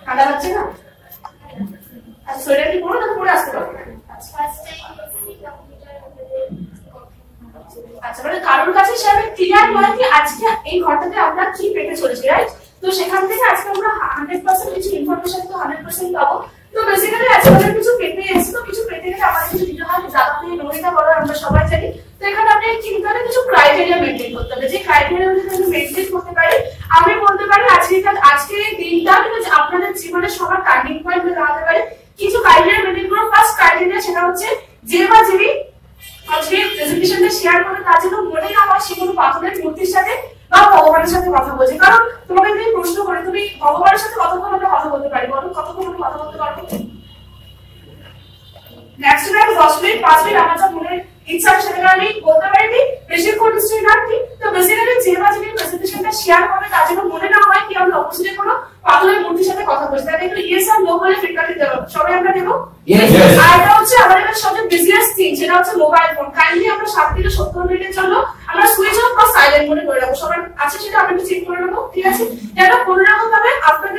ঠান্ডা লাগছে না? আচ্ছা সোয়েটার কি পরো না পরে আসতে পারো? আচ্ছা মানে কারোর কাছে সেভাবে ক্লিয়ার নয় যে আজকে এই ঘরটাতে আমরা কি পেতে চলেছি, রাইট? তো সেখান থেকে আজকে আমরা 100% কিছু ইনফরমেশন তো 100% পাবো। তো বেসিক্যালি আজকে আমরা কিছু পেতে এসেছি, তো কিছু পেতে গেলে আমাদের কিছু দিতে হয়, জায়গা থেকে নড়িটা বড় আমরা সবাই জানি। তো এখানে আপনি কি নিতে হবে, কিছু ক্রাইটেরিয়া মেনটেন করতে হবে। যে ক্রাইটেরিয়া যদি আমরা মেনটেন করতে পারি, আমি বলতে পারি আজকে দিনটা কিন্তু আপনাদের জীবনে সবার টার্নিং পয়েন্ট হয়ে দাঁড়াতে পারে। কিছু ক্রাইটেরিয়া মেনটেন করো। ফার্স্ট ক্রাইটেরিয়া সেটা হচ্ছে যে বা যিনি আজকে প্রেজেন্টেশনটা শেয়ার করে তার জন্য মনে না হয় সে কোনো পাথরের মূর্তির সাথে বা ভগবানের সাথে কথা বলছে। কারণ তোমাকে যদি প্রশ্ন করে তুমি ভগবানের সাথে কতক্ষণ আমরা কথা বলতে পারি, বলো কতক্ষণ আমরা কথা বলতে পারবো? ম্যাক্সিমাম 10 মিনিট 5 মিনিট আমার যা মনে ইচ্ছা সেটা আমি বলতে পারি, বেশিক্ষণ নিশ্চয়ই না। তো বেসিক্যালি যে বা যিনি প্রেজেন্টেশনটা শেয়ার করবে তার জন্য মনে না হয় কি আমরা অপোজিটে কোনো পাথরের মূর্তির সাথে কথা বলছি, তাহলে একটু ইয়েস আর নো বলে ফিডব্যাক দিতে হবে। সবাই আমরা দেবো। আর এটা হচ্ছে আমাদের সবচেয়ে বিজিয়েস্ট থিং, সেটা হচ্ছে মোবাইল ফোন। কাইন্ডলি আমরা 60 থেকে 70 মিনিটের জন্য আমরা সুইচ অফ বা সাইলেন্ট মোডে করে রাখবো। সবার আছে সেটা আমরা একটু চেক করে নেবো, ঠিক আছে? যেন কোনো রকম ভাবে আপনার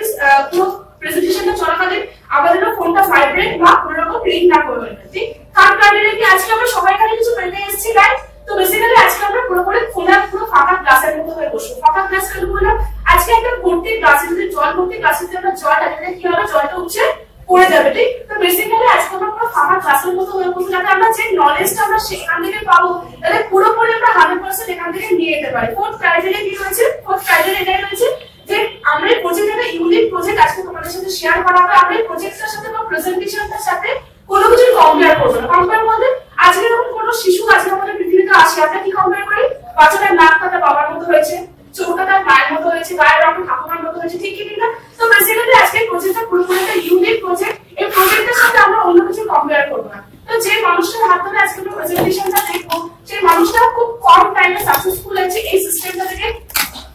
পুরো প্রেজেন্টেশনটা চলাকালীন আমাদের ফোনটা ভাইব্রেট বা কোনো রকম রিং না করবে, ঠিক? কারণ কারণে কি আজকে আমরা সবাই খালি কিছু পেতে এসেছি, রাইট? তো বেসিক্যালি আজকে আমরা পুরোপুরি খোলা পুরো ফাঁকা গ্লাসের মতো হয়ে বসবো। ফাঁকা গ্লাস কেন বললাম? আজকে একটা ভর্তি গ্লাসে যদি জল ভর্তি গ্লাসে যদি আমরা জল ঢালি কি হবে, জলটা উঠছে পড়ে যাবে, ঠিক? তো বেসিক্যালি আজকে আমরা পুরো ফাঁকা গ্লাসের মতো হয়ে বসবো, যাতে আমরা যে নলেজটা আমরা সেখান থেকে পাবো তাহলে পুরোপুরি আমরা 100% এখান থেকে নিয়ে যেতে পারি। ফোর্থ ক্রাইটেরিয়া কি রয়েছে? ফোর্থ ক্রাইটেরিয়া এটাই রয়েছে যে আমরা এই প্রজেক্টটা ইউনিক প্রজেক্ট আজকে তোমাদের সাথে শেয়ার করা হবে। আমরা এই প্রজেক্টটার সাথে বা প্রেজেন্টেশনটার সাথে কোনো কিছু কম্পেয়ার করবো না। কম্পেয়ার বলতে আজকে যখন কোনো শিশু আজকে আমাদের পৃথিবীতে আসে আমরা কি কম্পেয়ার করি? বাচ্চাটার নাকটা তার বাবার মতো হয়েছে, চোখটা তার মায়ের মতো হয়েছে, গায়ের রং ঠাকুমার মতো হয়েছে, ঠিক কি না? তো বেসিক্যালি আজকে প্রজেক্টটা পুরোপুরি একটা ইউনিক প্রজেক্ট। এই প্রজেক্টের সাথে আমরা অন্য কিছু কম্পেয়ার করবো না। তো যে মানুষটার হাত ধরে আজকে আমরা প্রেজেন্টেশনটা দেখবো সেই মানুষটা খুব কম টাইমে সাকসেসফুল হয়েছে এই সিস্টেমটা থেকে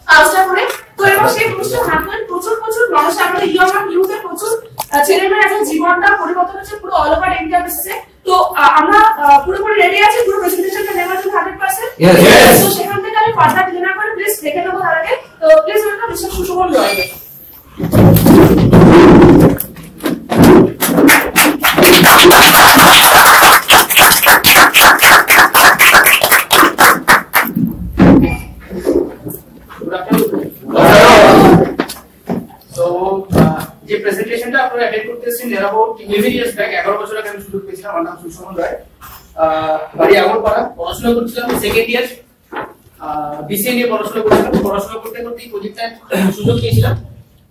কাজটা করে। তো এবং সেই মানুষটার হাত ধরে প্রচুর প্রচুর মানুষ আমাদের ইউথের প্রচুর ছেলেমেয়ের একটা জীবনটা পরিবর্তন হচ্ছে পুরো অল ওভার ইন্ডিয়া বেসিসে। তো আমরা পুরোপুরি রেডি আছি পুরো প্রেজেন্টেশনটা নেওয়ার জন্য 100%। তো সেখান থেকে আমি ফার্দার ডিলে না করে প্লিজ দেখে নেবো তার আগে। তো প্লিজ ওয়েলকাম মিস্টার সুশোভন রয়। যে প্রেজেন্টেশনটা আপনারা অ্যাটেন্ড করতেছেন এর অ্যাবাউট 11 ইয়ার্স ব্যাক, 11 বছর আগে আমি শুরু করেছিলাম। আমার নাম সুশোভন রায়, বাড়ি আগরপাড়া। পড়াশোনা করছিলাম সেকেন্ড ইয়ার, বিসিএ নিয়ে পড়াশোনা করছিলাম। পড়াশোনা করতে করতে প্রজেক্টটা সুযোগ পেয়েছিলাম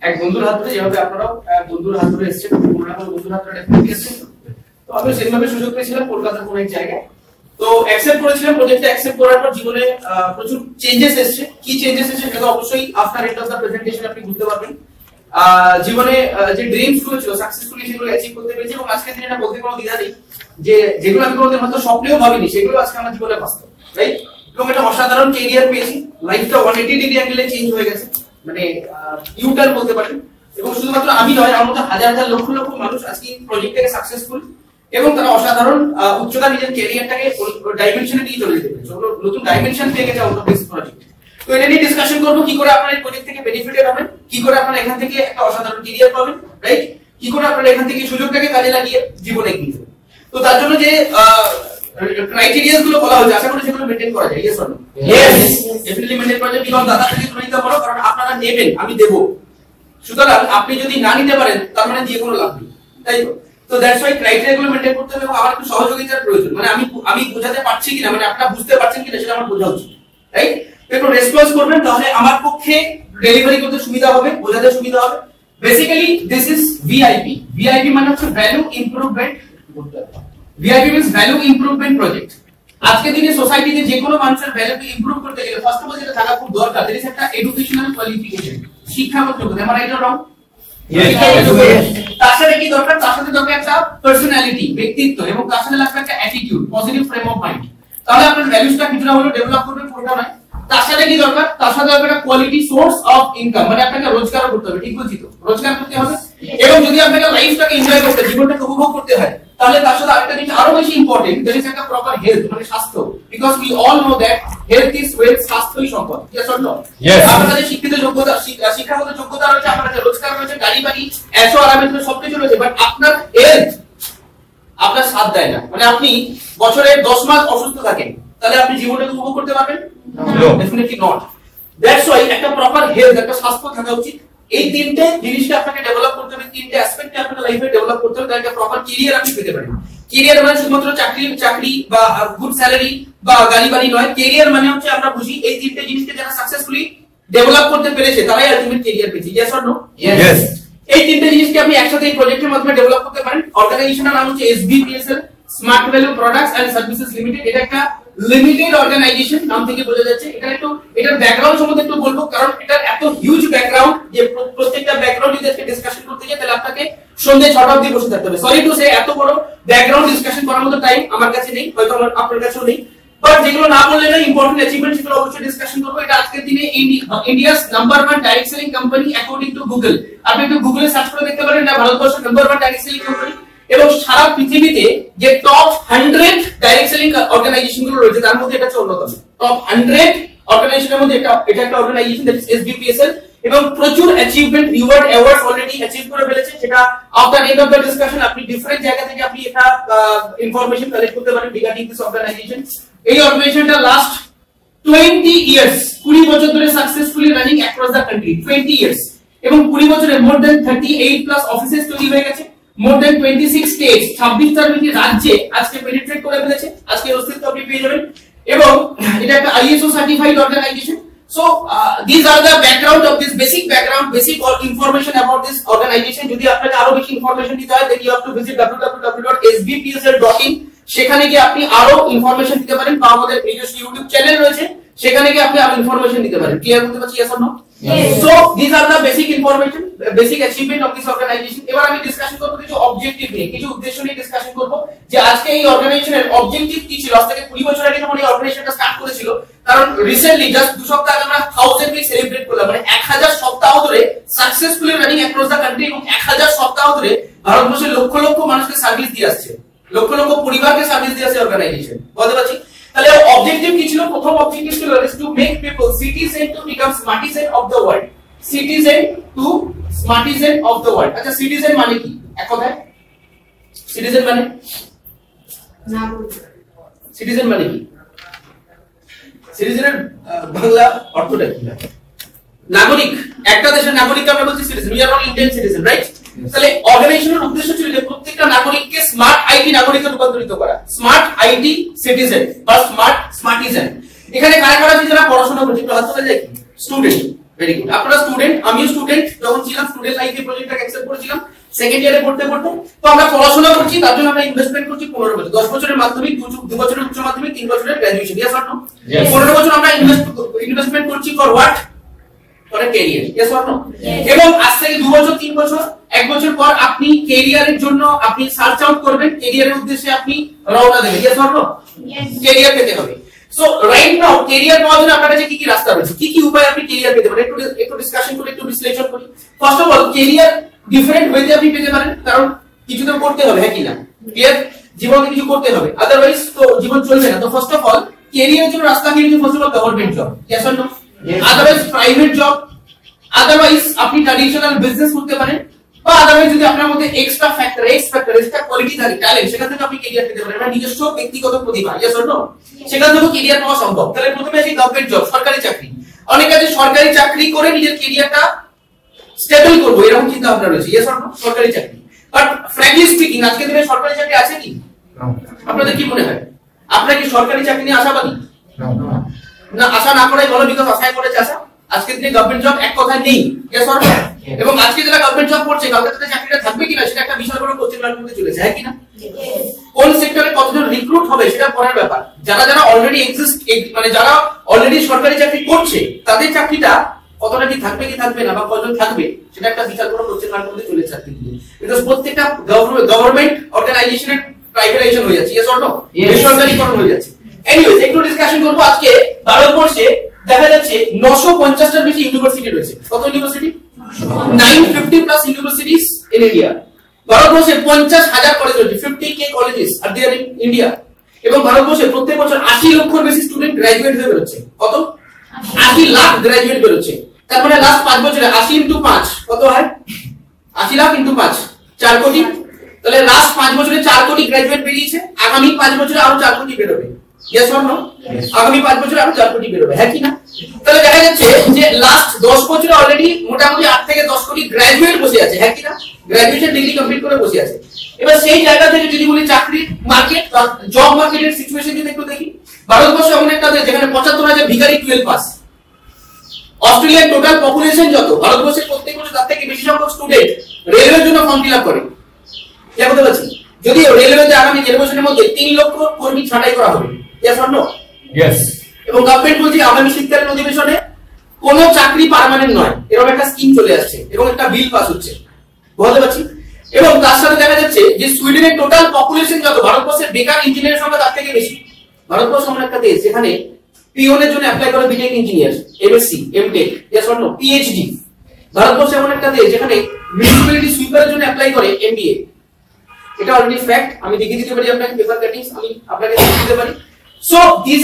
এক বন্ধুর হাত ধরে, যেভাবে আপনারাও বন্ধুর হাত ধরে এসেছেন, বন্ধুর হাত ধরে এসেছেন। তো আমি সেভাবে সুযোগ পেয়েছিলাম কলকাতার কোনো এক জায়গায়। তো অ্যাকসেপ্ট করেছিলাম। প্রজেক্টটা অ্যাকসেপ্ট করার পর জীবনে প্রচুর চেঞ্জেস এসেছে। কি চেঞ্জেস এসেছে সেটা অবশ্যই after end of the presentation আপনি বুঝতে পারবেন। জীবনে যে ড্রিমস গুলো ছিল সাকসেসফুলি সেগুলো অ্যাচিভ করতে পেরেছি। এবং আজকে দিনে এটা বলতে কোনো দ্বিধা নেই যে যেগুলো আমি কোনোদিন হয়তো স্বপ্নেও ভাবিনি সেগুলো আজকে আমার জীবনে বাস্তব, রাইট? এবং এটা অসাধারণ ক্যারিয়ার পেয়েছি। লাইফটা 180 ডিগ্রি অ্যাঙ্গেলে চেঞ্জ হয়ে গেছে, মানে ইউটার্ন বলতে পারেন। এবং শুধুমাত্র আমি নয়, আমার মতো হাজার হাজার লক্ষ লক্ষ মানুষ আজকে প্রজেক্ট থেকে সাকসেসফুল এবং তারা অসাধারণ উচ্চতা নিজের ক্যারিয়ারটাকে ডাইমেনশনে নিয়ে চলে যেতে পেরেছে। নতুন ডাইমেনশন পেয়ে গেছে আউট অফ দিস প্রজেক্ট। তো এটা নিয়ে ডিসকাশন করবো, কি করে আপনারা এই প্রজেক্ট থেকে বেনিফিটেড হবেন, কি করে আপনারা এখান থেকে একটা অসাধারণ ক্যারিয়ার পাবেন, রাইট? কি করে আপনারা এখান থেকে সুযোগটাকে কাজে লাগিয়ে জীবনে এগিয়ে যাবেন। তো তার জন্য যে ক্রাইটেরিয়াস গুলো বলা হয়েছে আশা করি সেগুলো মেইনটেইন করা যায়। Yes or no? Yes, definitely maintain করা যায়। বিকজ দাদা থেকে তুলে নিতে পারো, কারণ আপনারা নেবেন, আমি দেব। সুতরাং আপনি যদি না নিতে পারেন তার মানে দিয়ে কোনো লাভ নেই, তাই তো? তো দ্যাটস ওয়াই ক্রাইটেরিয়া গুলো মেইনটেইন করতে হবে। এবং আমার একটু সহযোগিতার প্রয়োজন, মানে আমি বোঝাতে পারছি কিনা, মানে আপনারা বুঝতে পারছেন কিনা সেটা আমার বোঝা উচিত, রাইট? একটু রেসপন্স করবেন, তাহলে আমার পক্ষে ডেলিভারি করতে সুবিধা হবে, বোঝাতে সুবিধা হবে। Basically this is VIP. VIP মানে হচ্ছে value improvement. VIP means value improvement project. আজকে দিনে সোসাইটিতে যে কোনো মানুষের ভ্যালুকে ইমপ্রুভ করতে গেলে ফার্স্ট অফ অল যেটা থাকা খুব দরকার, দ্যাট ইজ একটা এডুকেশনাল কোয়ালিফিকেশন, শিক্ষাগত যোগ্যতা। আমার এটা রং? তার সাথে কি দরকার? তার সাথে দরকার একটা পার্সোনালিটি, ব্যক্তিত্ব, এবং তার সাথে লাগবে একটা attitude, positive frame of mind. তাহলে আপনার ভ্যালুসটা কিছুটা হলো ডেভেলপ করবেন, পুরোটা নয়। তার সাথে কি দরকার? তার সাথে হবে একটা কোয়ালিটি সোর্স অফ ইনকাম, মানে আপনাকে রোজগার করতে হবে, ঠিক বলছি তো? রোজগার করতে হবে। এবং যদি আপনাকে লাইফটাকে এনজয় করতে, জীবনটাকে উপভোগ করতে হয়, তাহলে তার সাথে আরেকটা জিনিস আরো বেশি ইম্পর্টেন্ট, দ্যাট ইজ একটা প্রপার হেলথ, মানে স্বাস্থ্য, because we all know that health is wealth, স্বাস্থ্যই সম্পদ। Yes or no? আপনার কাছে শিক্ষিত যোগ্যতা, শিক্ষাগত যোগ্যতা রয়েছে, আপনার কাছে রোজগার রয়েছে, গাড়ি বাড়ি, এসো আরামের জন্য সবকিছু রয়েছে, বাট আপনার হেলথ আপনার সাথ দেয় না, মানে আপনি বছরে 10 মাস অসুস্থ থাকেন, তাহলে আপনি জীবনটাকে উপভোগ করতে পারবেন? Definitely not. দ্যাটস ওয়াই একটা প্রপার হেলথ, একটা স্বাস্থ্য থাকা উচিত। এই তিনটে জিনিসটা আপনাকে ডেভেলপ করতে হবে, তিনটে অ্যাসপেক্টে আপনার লাইফে ডেভেলপ করতে হবে, তাহলে একটা প্রপার ক্যারিয়ার আপনি পেতে পারেন। ক্যারিয়ার মানে শুধুমাত্র চাকরি বা গুড স্যালারি বা গাড়ি বাড়ি নয়। ক্যারিয়ার মানে হচ্ছে আমরা বুঝি এই তিনটে জিনিসকে যারা সাকসেসফুলি ডেভেলপ করতে পেরেছে তারাই আলটিমেট ক্যারিয়ার পেয়েছে। Yes or no? Yes. এই তিনটে জিনিসকে আপনি একসাথে এই প্রজেক্টের মাধ্যমে ডেভেলপ করতে পারেন। অর্গানাইজেশনের নাম হচ্ছে SBPSL, smart value products and services limited. এটা একটা লিমিটেড অর্গানাইজেশন, নাম থেকে বোঝা যাচ্ছে। এখানে একটু এটার ব্যাকগ্রাউন্ড সম্বন্ধে একটু বলবো, কারণ এটা এত হিউজ ব্যাকগ্রাউন্ড যে প্রত্যেকটা ব্যাকগ্রাউন্ড যদি আজকে ডিসকাশন করতে যাই তাহলে আপনাকে সন্ধ্যে 6টা অবধি বসে থাকতে হবে। সরি টু সে, এত বড় ব্যাকগ্রাউন্ড ডিসকাশন করার মতো টাইম আমার কাছে নেই, হয়তো আপনার কাছেও নেই, বাট যেগুলো না বললে না ইম্পর্টেন্ট অ্যাচিভমেন্ট সেগুলো অবশ্যই ডিসকাশন করবো। এটা আজকের দিনে India's number 1 direct selling company according to Google. আপনি একটু গুগলে সার্চ করে দেখতে পারেন, এটা ভারতবর্ষের নাম্বার 1 ডাইরেক্ট সেলিং কোম্পানি। এবং সারা পৃথিবীতে যে টপ 100 ডাইরেক্ট সেলিং অর্গানাইজেশন গুলো রয়েছে তার মধ্যে এটা হচ্ছে অন্যতম। টপ 100 অর্গানাইজেশনের মধ্যে এটা একটা অর্গানাইজেশন, দ্যাট ইজ SBPSL। এবং প্রচুর achievement, reward, award already achieve করে ফেলেছে। সেটা after end of the discussion আপনি ডিফারেন্ট জায়গা থেকে আপনি এটা ইনফরমেশন কালেক্ট করতে পারেন রিগার্ডিং দিস অর্গানাইজেশন। এই অর্গানাইজেশনটা লাস্ট 20 ইয়ার্স, 20 বছর ধরে successfully running across the country, 20 years. এবং 20 বছরে মোর দ্যান 38 প্লাস অফিসেস তৈরি হয়ে গেছে, মোর দ্যান 26 স্টেটস, 26টার বেশি রাজ্যে আজকে পেনিট্রেট করে ফেলেছে। আজকে অস্তিত্ব আপনি পেয়ে যাবেন। এবং এটা একটা ISO certified organization. So these are the background of this basic information about this organization. যদি আপনাকে আরো বেশি ইনফরমেশন দিতে হয় then you have to visit www.sbpsl.in। সেখানে গিয়ে আপনি আরো ইনফরমেশন দিতে পারেন, বা আমাদের নিজস্ব ইউটিউব চ্যানেল রয়েছে, সেখানে গিয়ে আপনি আরো ইনফরমেশন দিতে পারেন। ক্লিয়ার করতে পারছি? yes or no? Yes. So these are the basic information, basic achievement of this organization. এবার আমি ডিসকাশন করব কিছু অবজেক্টিভ নিয়ে, কিছু উদ্দেশ্য নিয়ে ডিসকাশন করব যে আজকে এই অর্গানাইজেশনের অবজেক্টিভ কি ছিল। আজ থেকে 20 বছর আগে যখন এই অর্গানাইজেশনটা স্টার্ট করেছিল, কারণ রিসেন্টলি জাস্ট 2 সপ্তাহ আগে আমরা 1000 উইক সেলিব্রেট করলাম, মানে 1000 সপ্তাহ ধরে successfully running across the country, এবং 1000 সপ্তাহ ধরে ভারতবর্ষের লক্ষ লক্ষ মানুষকে সার্ভিস দিয়ে আসছে, লক্ষ লক্ষ পরিবারকে সার্ভিস দিয়ে আসছে অর্গানাইজেশন। বলতে পারছি? তাহলে অবজেক্টিভ কি ছিল? প্রথম অবজেক্টিভ ছিল to make people citizen to become smartizen of the world. Citizen to smartizen of the world. আচ্ছা, সিটিজেন মানে কি? এক কথায় সিটিজেন মানে সিটিজেন মানে কি? সিটিজেনের বাংলা অর্থটা কি? নাগরিক। একটা দেশের নাগরিককে আমরা বলছি citizen. We are all Indian citizen, right? তাহলে অর্গানাইজেশনের উদ্দেশ্য ছিল যে প্রত্যেকটা নাগরিককে স্মার্ট আইটি নাগরিকে রূপান্তরিত করা, স্মার্ট আইটি সিটিজেন বা স্মার্টিজেন। এখানে কারা কারা আছে যারা পড়াশোনা করছে? একটু হাত তোলা যায় কি? স্টুডেন্ট। Very good. আপনারা স্টুডেন্ট, আমিও স্টুডেন্ট। যখন ছিলাম স্টুডেন্ট লাইফে প্রজেক্টটাকে অ্যাকসেপ্ট করেছিলাম সেকেন্ড ইয়ারে পড়তে। তো আমরা পড়াশোনা করছি, তার জন্য আমরা ইনভেস্টমেন্ট করছি 15 বছর, 10 বছরের মাধ্যমিক, 2 বছরের উচ্চ মাধ্যমিক, 3 বছরের গ্র্যাজুয়েশন। Yes or no? 15 বছর আমরা ইনভেস্টমেন্ট করছি for what? For a career. Yes or no? এবং আজ থেকে 2 বছর, 3 বছর, 1 বছর পর আপনি ক্যারিয়ারের জন্য আপনি সার্চ আউট করবেন, ক্যারিয়ারের উদ্দেশ্যে আপনি রওনা দেবেন। Yes or no? ক্যারিয়ার পেতে হবে। সো রাইট নাও ক্যারিয়ার পাওয়ার জন্য আপনার কাছে কি কি রাস্তা রয়েছে, কি কি উপায় আপনি ক্যারিয়ার পেতে পারেন, একটু ডিসকাশন করি, একটু বিশ্লেষণ করি। First of all, career different ওয়েতে আপনি পেতে পারেন, কারণ কিছু তো করতে হবে, হ্যাঁ কি না? ক্লিয়ার? জীবনে কিছু করতে হবে, আদারওয়াইজ তো জীবন চলবে না। তো ফার্স্ট অফ অল ক্যারিয়ারের জন্য রাস্তা কি রয়েছে? First of all government job. Yes or no? Otherwise private job, otherwise আপনি ট্র্যাডিশনাল বিজনেস করতে পারেন, বা আদারওয়াইজ যদি আপনার মধ্যে এক্সট্রা কোয়ালিটি থাকে, ট্যালেন্ট, সেখান থেকে আপনি ক্যারিয়ার পেতে পারেন, মানে নিজস্ব ব্যক্তিগত প্রতিভা। Yes or no? সেখান থেকে ক্যারিয়ার পাওয়া সম্ভব। তাহলে প্রথমে আছে গভর্নমেন্ট জব, সরকারি চাকরি। অনেক আছে সরকারি চাকরি করে নিজের ক্যারিয়ারটা স্টেবল করব, এরকম চিন্তা ভাবনা রয়েছে। Yes or no? সরকারি চাকরি। বাট ফ্র্যাঙ্কলি স্পিকিং, আজকে দিনে সরকারি চাকরি আছে কি? আপনাদের কি মনে হয়? আপনারা কি সরকারি চাকরি নিয়ে আশাবাদী? না, আশা না করাই ভালো, বিকজ আশায় করেছে আশা। আজকের দিনে গভর্নমেন্ট জব এক কথায় নেই। Yes or no? এবং আজকে যারা গভর্নমেন্ট জব করছে, কালকে তাদের চাকরিটা থাকবে কিনা সেটা একটা বিশাল বড় কোশ্চেন মার্কের মধ্যে চলেছে, হ্যাঁ কিনা? কোন সেক্টরে কতজন রিক্রুট হবে সেটা পড়ার ব্যাপার। যারা অলরেডি এক্সিস্ট, মানে যারা অলরেডি সরকারি চাকরি করছে তাদের চাকরিটা কতটা কি থাকবে কি থাকবে না, বা কতজন থাকবে সেটা একটা বিশাল বড় কোশ্চেন মার্কের মধ্যে চলেছে আজকে দিনে। বিকজ প্রত্যেকটা গভর্নমেন্ট অর্গানাইজেশনের প্রাইভেটাইজেশন হয়ে যাচ্ছে। Yes or no? বেসরকারীকরণ হয়ে যাচ্ছে। এনিওয়েজ, একটু ডিসকাশন করব। আজকে ভারতবর্ষে দেখা যাচ্ছে 950টার বেশি ইউনিভার্সিটি রয়েছে। কত university? 950 plus universities in India. ভারতবর্ষে 50,000 কলেজ রয়েছে, 50K colleges are there in India. এবং ভারতবর্ষে প্রত্যেক বছর 80 লক্ষর বেশি স্টুডেন্ট গ্রাজুয়েট হয়ে বেরোচ্ছে। কত? 80 লাখ গ্রাজুয়েট বেরোচ্ছে। তার মানে লাস্ট 5 বছরে 80 ইনটু 5 কত হয়? 80 লাখ ইনটু 5 4 কোটি। তাহলে লাস্ট 5 বছরে 4 কোটি গ্রাজুয়েট বেরিয়েছে, আগামী 5 বছরে আরো 4 কোটি বেরোবে। Yes or no? আগামী 5 বছরে আরো 4 কোটি বেরোবে, হ্যাঁ কি না? তাহলে দেখা যাচ্ছে যে লাস্ট 10 বছরে অলরেডি মোটামুটি 8 থেকে 10 কোটি গ্রাজুয়েট বসে আছে, হ্যাঁ কি না? গ্রাজুয়েশন ডিগ্রি কমপ্লিট করে বসে আছে। এবার সেই জায়গা থেকে যদি বলি চাকরির মার্কেট বা জব মার্কেটের সিচুয়েশন যদি একটু দেখি, ভারতবর্ষ এমন একটা দেশ যেখানে 75,000 ভিখারি 12 পাস। অস্ট্রেলিয়ার টোটাল পপুলেশন যত, ভারতবর্ষের প্রত্যেক বছর তার থেকে বেশি সংখ্যক স্টুডেন্ট রেলওয়ের জন্য ফর্ম ফিল আপ করে। কি বলতে পারছি? যদিও রেলওয়েতে আগামী 1.5 বছরের মধ্যে 3 লক্ষ কর্মী ছাঁটাই করা হবে। Yes or no? ইয়েস। এবং গভর্নমেন্ট বলছে আগামী শীতকালীন অধিবেশনে কোন চাকরি পার্মানেন্ট নয়, এরকম একটা স্কিম চলে আসছে এবং একটা বিল পাস হচ্ছে। বলতে পারছি? এবং তার সাথে দেখা যাচ্ছে যে সুইডেনের টোটাল পপুলেশন যত, ভারতবর্ষের বেকার ইঞ্জিনিয়ারের সংখ্যা তার থেকে বেশি। ভারতবর্ষ এমন একটা দেশ যেখানে পিওনের জন্য অ্যাপ্লাই করে BTech engineer, MSc, MTech, yes or no, PhD. Bharatvarsha এমন একটা দেশ যেখানে মিউনিসিপ্যালিটি সুইপারের জন্য অ্যাপ্লাই করে এমবিএ। এটা অলরেডি ফ্যাক্ট, আমি দেখিয়ে দিতে পারি আপনাকে পেপার কাটিংস, আমি আপনাকে দেখিয়ে দিতে পারি। So this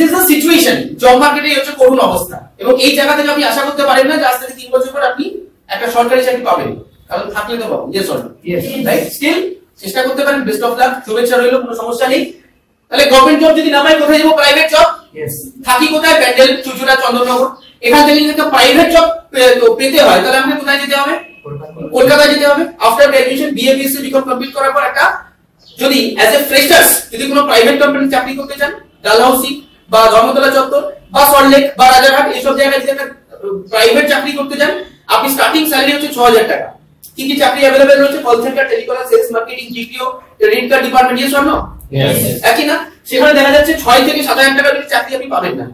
is the situation. Job মার্কেটে হচ্ছে করুণ অবস্থা, এবং এই জায়গা থেকে আপনি আশা করতে পারেন না যে আজ থেকে 3 বছর পর আপনি একটা সরকারি চাকরি পাবেন, কারণ থাকলে তো পাবেন। Yes or no? Yes, right. Still চেষ্টা করতে পারেন, বেস্ট অফ লাক, শুভেচ্ছা রইল, কোনো সমস্যা নেই। তাহলে গভর্নমেন্ট জব যদি না পাই কোথায় যাব? Private job. ইয়েস। থাকি কোথায়? প্যান্ডেল, চুচুড়া, চন্দননগর। এখান থেকে যদি একটা প্রাইভেট জব পেতে হয় তাহলে আমাকে কোথায় যেতে হবে? কলকাতা যেতে হবে। After graduation BA BSc BCom complete করার পর একটা, যদি অ্যাজ এ ফ্রেশার্স যদি কোনো প্রাইভেট কোম্পানি চাকরি করতে চান, ডালহাউসি বা ধর্মতলা চত্বর বা সল্টলেক বা রাজারহাট এইসব জায়গায় যদি একটা প্রাইভেট চাকরি করতে চান, আপনি স্টার্টিং স্যালারি হচ্ছে 6,000 টাকা। কি কি চাকরি অ্যাভেলেবেল রয়েছে? Call centre, telecaller, sales, marketing, GPO, credit card department. Yes or no? Yes. একই না? সেখানে দেখা যাচ্ছে 6 থেকে 7,000 টাকার বেশি চাকরি আপনি পাবেন না।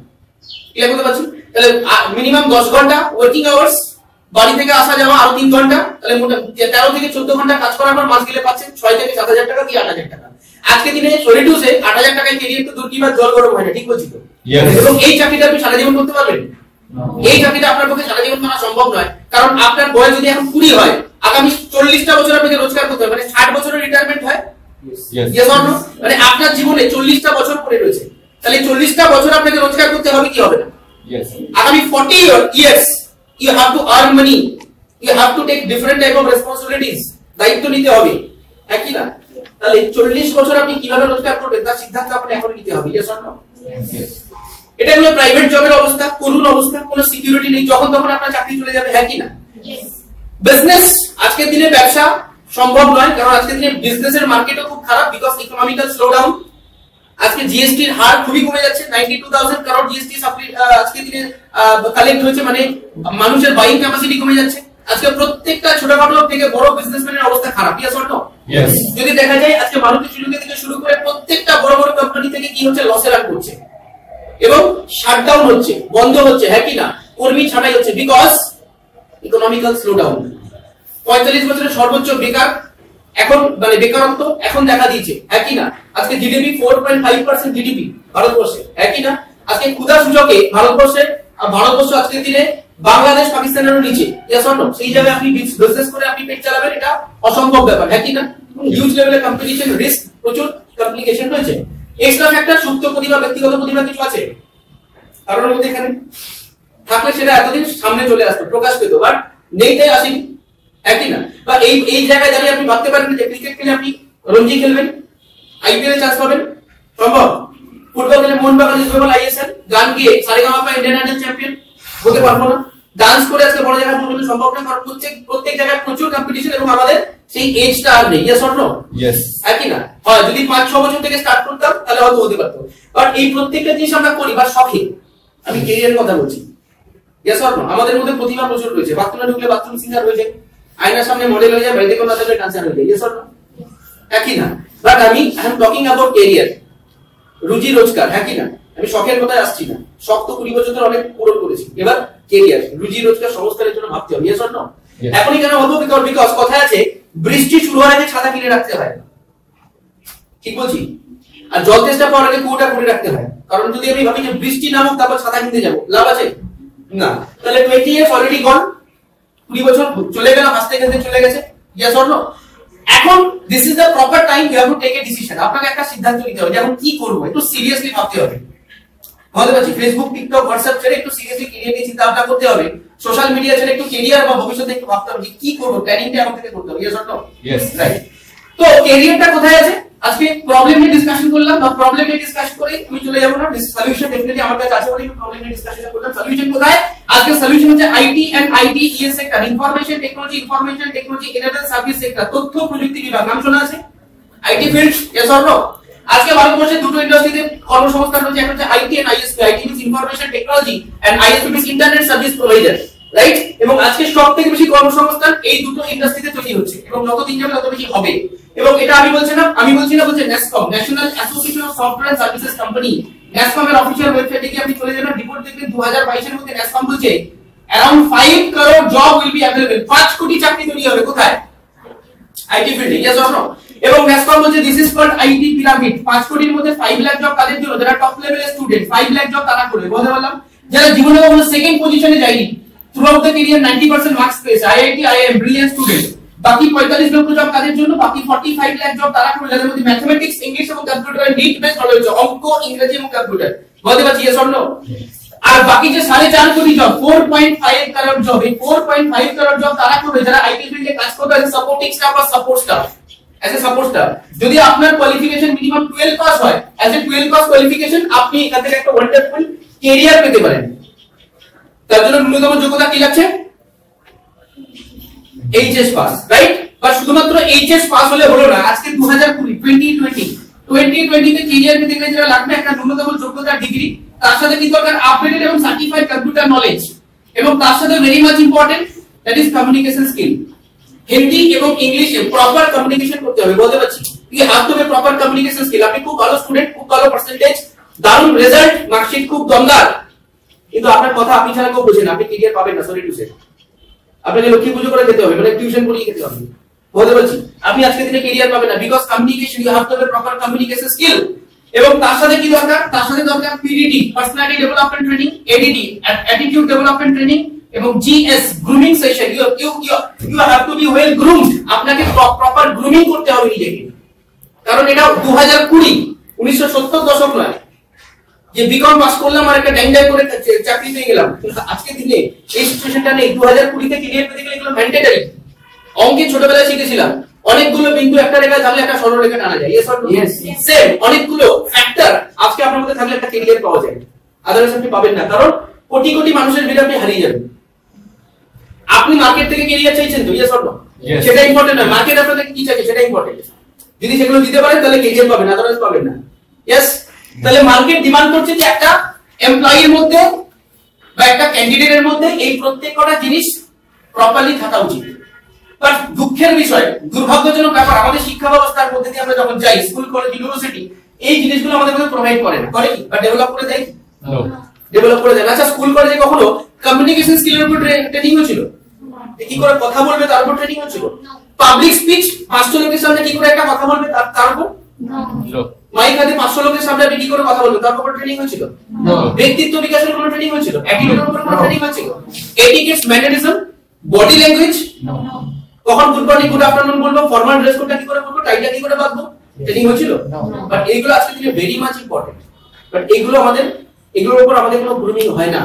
ক্লিয়ার করতে পারছি? তাহলে মিনিমাম 10 ঘন্টা ওয়ার্কিং আওয়ার্স, বাড়ি থেকে আসা যাওয়া আরো 3 ঘন্টা, তাহলে মোট 13 থেকে 14 ঘন্টা কাজ করার পর মাস গেলে পাচ্ছেন 6 থেকে 7,000 টাকা কি 8,000 টাকা। আজকে দিনে সরি টু সে 8,000 টাকায় কেরিয়ার তো দূর কি বা জল গরম হয় না, ঠিক বলছি তো? এবং এই চাকরিটা আপনি সারা জীবন করতে পারবেন? এই চাকরিটা আপনার পক্ষে সারা জীবন করা সম্ভব নয়, কারণ আপনার বয়স যদি এখন 20 হয়, আগামী 40টা বছর আপনাকে রোজগার করতে হবে, মানে 60 বছরের রিটায়ারমেন্ট হয়। Yes or no? মানে আপনার জীবনে 40টা বছর পড়ে রয়েছে, তাহলে 40টা বছর আপনাকে রোজগার করতে হবে, কি হবে না? আগামী 40 years you have to earn money, you have to take different type of responsibilities, দায়িত্ব নিতে হবে, একই না? তাহলে 40 বছর আপনি কিভাবে রোজগার করবেন তার সিদ্ধান্ত আপনাকে এখন নিতে হবে। Yes or no? এটা হলো প্রাইভেট জবের অবস্থা, করুণ অবস্থা, কোনো সিকিউরিটি নেই, যখন তখন আপনার চাকরি চলে যাবে, হ্যাঁ কি না? বিজনেস আজকের দিনে ব্যবসা সম্ভব নয়, কারণ আজকের দিনে বিজনেসের মার্কেটও খুব খারাপ, বিকজ ইকোনমিক্যাল স্লোডাউন। আজকে জিএসটি এর হার খুবই কমে যাচ্ছে, 92,000 করোড় জিএসটি আজকে দিনে কালেক্ট হয়েছে, মানে মানুষের বাইং ক্যাপাসিটি কমে যাচ্ছে। আজকে প্রত্যেকটা ছোটখাটো থেকে বড় বিজনেসম্যানের অবস্থা খারাপ। Yes or no? ইয়েস। যদি দেখা যায় আজকে মারুতি সুজুকি থেকে শুরু করে প্রত্যেকটা বড় বড় কোম্পানি থেকে কি হচ্ছে? লসে রান করছে এবং শাটডাউন হচ্ছে, বন্ধ হচ্ছে, হ্যাঁ কি না? কর্মী ছাঁটাই হচ্ছে, বিকজ ইকোনমিক্যাল স্লোডাউন। 45 বছরের সর্বোচ্চ বেকার এখন, মানে বেকারত্ব এখন দেখা দিয়েছে, হ্যাঁ কি না? আজকে জিডিপি 4.5% জিডিপি ভারতবর্ষে, হ্যাঁ কি না? আজকে ক্ষুধা সূচকে ভারতবর্ষ আজকের দিনে বাংলাদেশ পাকিস্তানের নিচে। Yes or no? সেই জায়গায় আপনি বিজনেস করে আপনি পেট চালাবেন, এটা অসম্ভব ব্যাপার, হ্যাঁ কি না? হিউজ লেভেলে কম্পিটিশন, রিস্ক, প্রচুর কমপ্লিকেশন রয়েছে। এক্সট্রা ফ্যাক্টর, সুপ্ত প্রতিভা, ব্যক্তিগত প্রতিভা কিছু আছে কারণের মধ্যে, এখানে থাকলে সেটা এতদিন সামনে চলে আসতো, প্রকাশ পেত, বাট নেই তাই আসেনি, একই না? বা এই জায়গায় দাঁড়িয়ে আপনি ভাবতে পারেন যে ক্রিকেট খেলে আপনি রঞ্জি খেলবেন, আইপিএল এ চান্স পাবেন, সম্ভব? ফুটবল খেলে মোহনবাগান, ইস্ট বেঙ্গল, আইএসএল, গান গিয়ে সারেগামাপা ইন্ডিয়ান আইডল চ্যাম্পিয়ন হতে পারবো না। ডান্স করে আজকে বড় জায়গায় পৌঁছানো সম্ভব না, কারণ প্রত্যেক জায়গায় প্রচুর কম্পিটিশন এবং আমাদের সেই এজটা আর নেই। Yes or no? ইয়েস। একই না? হয় যদি 5-6 বছর থেকে স্টার্ট করতাম তাহলে হয়তো হতে পারতো, বাট এই প্রত্যেকটা জিনিস আমরা করি বা শখে, আমি ক্যারিয়ারের কথা বলছি। Yes or no? আমাদের মধ্যে প্রতিভা প্রচুর রয়েছে, বাথরুমে ঢুকলে বাথরুম সিঙ্গার হয়ে যায়, আয়নার সামনে মডেল হয়ে যায়, বাইরে কোনো তাহলে ডান্সার হয়ে যায়। Yes or no? একই না? But I am talking about career, রুজি রোজগার, হ্যাঁ কি না? আমি শখের কথায় আসছি না, শখ তো 20 বছর ধরে অনেক পূরণ করেছি, এবার ক্যারিয়ার, রুজি রোজগার সংস্কারের জন্য ভাবতে হবে। Yes or no? এখনই কেন হবো? বিকজ কথায় আছে বৃষ্টি শুরু হওয়ার আগে ছাতা কিনে রাখতে হয়, ঠিক বলছি? আর জল তেষ্টা পাওয়ার আগে কুয়োটা করে রাখতে হয়, কারণ যদি আমি ভাবি যে বৃষ্টি নামুক তারপর ছাতা কিনতে যাবো, লাভ আছে না? তাহলে 20 years অলরেডি গন, 20 বছর চলে গেল, হাসতে খেলতে চলে গেছে। Yes or no? এখন this is the proper time you have to take a decision. আপনাকে একটা সিদ্ধান্ত নিতে হবে যে এখন কি করব, একটু সিরিয়াসলি ভাবতে হবে। বলতে পারছি ফেসবুক, টিকটক, হোয়াটসঅ্যাপ ছেড়ে একটু সিরিয়াসলি ক্যারিয়ার নিয়ে চিন্তা ভাবনা করতে হবে। সোশ্যাল মিডিয়া ছেড়ে একটু ক্যারিয়ার বা ভবিষ্যতে একটু ভাবতে হবে যে কি করব, প্ল্যানিংটা এখন থেকে করতে হবে। Yes or no? Yes, right. তো ক্যারিয়ারটা কোথায় আছে? আজকে প্রবলেম নিয়ে ডিসকাশন করলাম, বা প্রবলেম নিয়ে ডিসকাশন করে আমি চলে যাব না, সলিউশন ডেফিনেটলি আমার কাছে আছে বলে প্রবলেম নিয়ে ডিসকাশন করলাম। সলিউশন কোথায়? আজকে সলিউশন হচ্ছে IT and ITES sector, information technology enabled service sector, তথ্য প্রযুক্তি বিভাগ। নাম শোনা আছে? IT field, yes or no? আজকে ভারতবর্ষে দুটো ইন্ডাস্ট্রিতে কর্মসংস্থান রয়েছে, একটা হচ্ছে IT and ISP. IT means information technology and ISP means internet service provider, right? এবং আজকে সবথেকে বেশি কর্মসংস্থান এই দুটো ইন্ডাস্ট্রিতে তৈরি হচ্ছে এবং যত দিন যাবে তত বেশি হবে। এবং এটা আমি বলছি না বলছে NASSCOM, national association of software services company. NASSCOM এর অফিশিয়াল ওয়েবসাইটে গিয়ে আপনি চলে যাবেন, রিপোর্ট দেখবেন 2022 এর মধ্যে NASSCOM বলছে around 5 crore job will be available. 5 কোটি চাকরি তৈরি হবে কোথায়? আইটি ফিল্ডে, ইয়েস অর নো? এবং NASSCOM বলছে this is called IT pyramid. 5 কোটির মধ্যে 5 লাখ জব তাদের জন্য যারা টপ লেভেলের স্টুডেন্ট, 5 লাখ জব তারা করবে। বলতে পারলাম যারা জীবনে কখনো সেকেন্ড পজিশনে যায়নি, থ্রুআউট দ্য ক্যারিয়ার 90% মার্কস পেয়েছে, আইআইটি আইএম ব্রিলিয়ান্ট স্টুডেন্ট, বাকি 45 লক্ষ জব তাদের জন্য, বাকি 45 লাখ জব তারা করবে যাদের মধ্যে ম্যাথমেটিক্স, ইংলিশ এবং কম্পিউটার নিট বেস নলেজ, অঙ্ক, ইংরেজি এবং কম্পিউটার। বলতে পারছি ইয়েস অর নো? আর বাকি যে 4.5 কোটি জব, 4.5 করোড় জব, এই 4.5 করোড় জব তারা করবে যারা আইটি ফিল্ডে কাজ করবে এজ সাপোর্টিং স্টাফ বা support staff. As a support staff যদি আপনার কোয়ালিফিকেশন মিনিমাম 12 পাস হয়, এজ এ 12 পাস কোয়ালিফিকেশন আপনি এখান থেকে একটা ওয়ান্ডারফুল ক্যারিয়ার পেতে পারেন। তার জন্য ন্যূনতম যোগ্যতা কি লাগছে? HS pass, right? বাট শুধুমাত্র এইচএস পাস হলে হলো না। আজকে 2020 তে ক্যারিয়ার পেতে গেলে যেটা লাগবে একটা ন্যূনতম যোগ্যতা ডিগ্রি, তার সাথে কি দরকার? আপডেটেড এবং সার্টিফাইড কম্পিউটার নলেজ, এবং তার সাথে very much important that is communication skill. Hindi এবং ইংলিশে প্রপার কমিউনিকেশন করতে হবে। বলতে পারছি you have to be proper communication skill. আপনি খুব ভালো স্টুডেন্ট, খুব ভালো পার্সেন্টেজ, দারুণ রেজাল্ট, মার্কশিট খুব দমদার, কিন্তু আপনার কথা আপনি ছাড়া কেউ বোঝে না, আপনি ক্যারিয়ার পাবেন না। সরি টু সে, আপনাকে লক্ষ্মী পুজো করে খেতে হবে, মানে টিউশন পড়িয়ে খেতে হবে। বলতে পারছি আপনি আজকে দিনে ক্যারিয়ার পাবেন না, because communication, you have to have proper communication skill. এবং তার সাথে কি দরকার? তার সাথে দরকার PDT, personality development training, ADT, attitude development training, এবং GS, grooming session. You have to be well groomed. আপনাকে প্রপার গ্রুমিং করতে হবে নিজেকে, কারণ এটা 1970 দশক নয় যে বিকম পাস করলাম আর একটা ড্যাং করে চাকরি পেয়ে গেলাম। আজকে দিনে এই সিচুয়েশনটা নেই। 2020 তে ক্যারিয়ার পেতে গেলে এগুলো ম্যান্ডেটরি। অঙ্কে ছোটবেলায় শিখেছিলাম অনেকগুলো বিন্দু একটা রেখায় থাকলে একটা সরলরেখা টানা যায়। Yes or no? সেম অনেকগুলো ফ্যাক্টর আজকে আপনার মধ্যে থাকলে একটা ক্যারিয়ার পাওয়া যায়, আদারওয়াইজ আপনি পাবেন না। কারণ কোটি কোটি মানুষের ভিড়ে আপনি হারিয়ে যাবেন। আপনি মার্কেট থেকে ক্যারিয়ার চাইছেন তো? Yes or no? সেটা ইম্পর্টেন্ট নয়, মার্কেট আপনাদের কি চাইছে সেটা ইম্পর্টেন্ট। যদি সেগুলো দিতে পারেন তাহলে ক্যারিয়ার পাবেন, আদারওয়াইজ পাবেন না। ইয়েস, তাহলে মার্কেট ডিমান্ড করছে যে একটা এমপ্লয়ির মধ্যে বা একটা ক্যান্ডিডেটের মধ্যে এই প্রত্যেকটা জিনিস প্রপারলি থাকা উচিত। বাট দুঃখের বিষয়, দুর্ভাগ্যজনক ব্যাপার, আমাদের শিক্ষা ব্যবস্থার মধ্যে দিয়ে আমরা যখন যাই, স্কুল, কলেজ, ইউনিভার্সিটি, এই জিনিসগুলো আমাদের মধ্যে প্রোভাইড করে না। করে কি? বা ডেভেলপ করে দেয়? ডেভেলপ করে দেয় না। আচ্ছা, স্কুল কলেজে কখনো কমিউনিকেশন স্কিলের উপর ট্রেনিং হয়েছিল? কি করে কথা বলবে তার উপর ট্রেনিং হয়েছিল? পাবলিক স্পিচ, 500 লোকের সামনে কি করে একটা কথা বলবে তার উপর? মাইক হাতে 500 লোকের সামনে আপনি কি করে কথা বলবেন তার উপর ট্রেনিং হয়েছিল? ব্যক্তিত্ব বিকাশের কোনো ট্রেনিং হয়েছিল? অ্যাটিটিউডের উপর কোনো ট্রেনিং হয়েছিল? এটিকেটস, ম্যানারিজম, বডি ল্যাঙ্গুয়েজ, কখন গুড মর্নিং গুড আফটারনুন বলবো, ফর্মাল ড্রেস কোডটা কি করে বলবো, টাইটা কি করে বাঁধবো, ট্রেনিং হয়েছিল? বাট এইগুলো আজকে দিনে ভেরি মাচ ইম্পর্টেন্ট। বাট এগুলোর উপর আমাদের কোনো গ্রুমিং হয় না,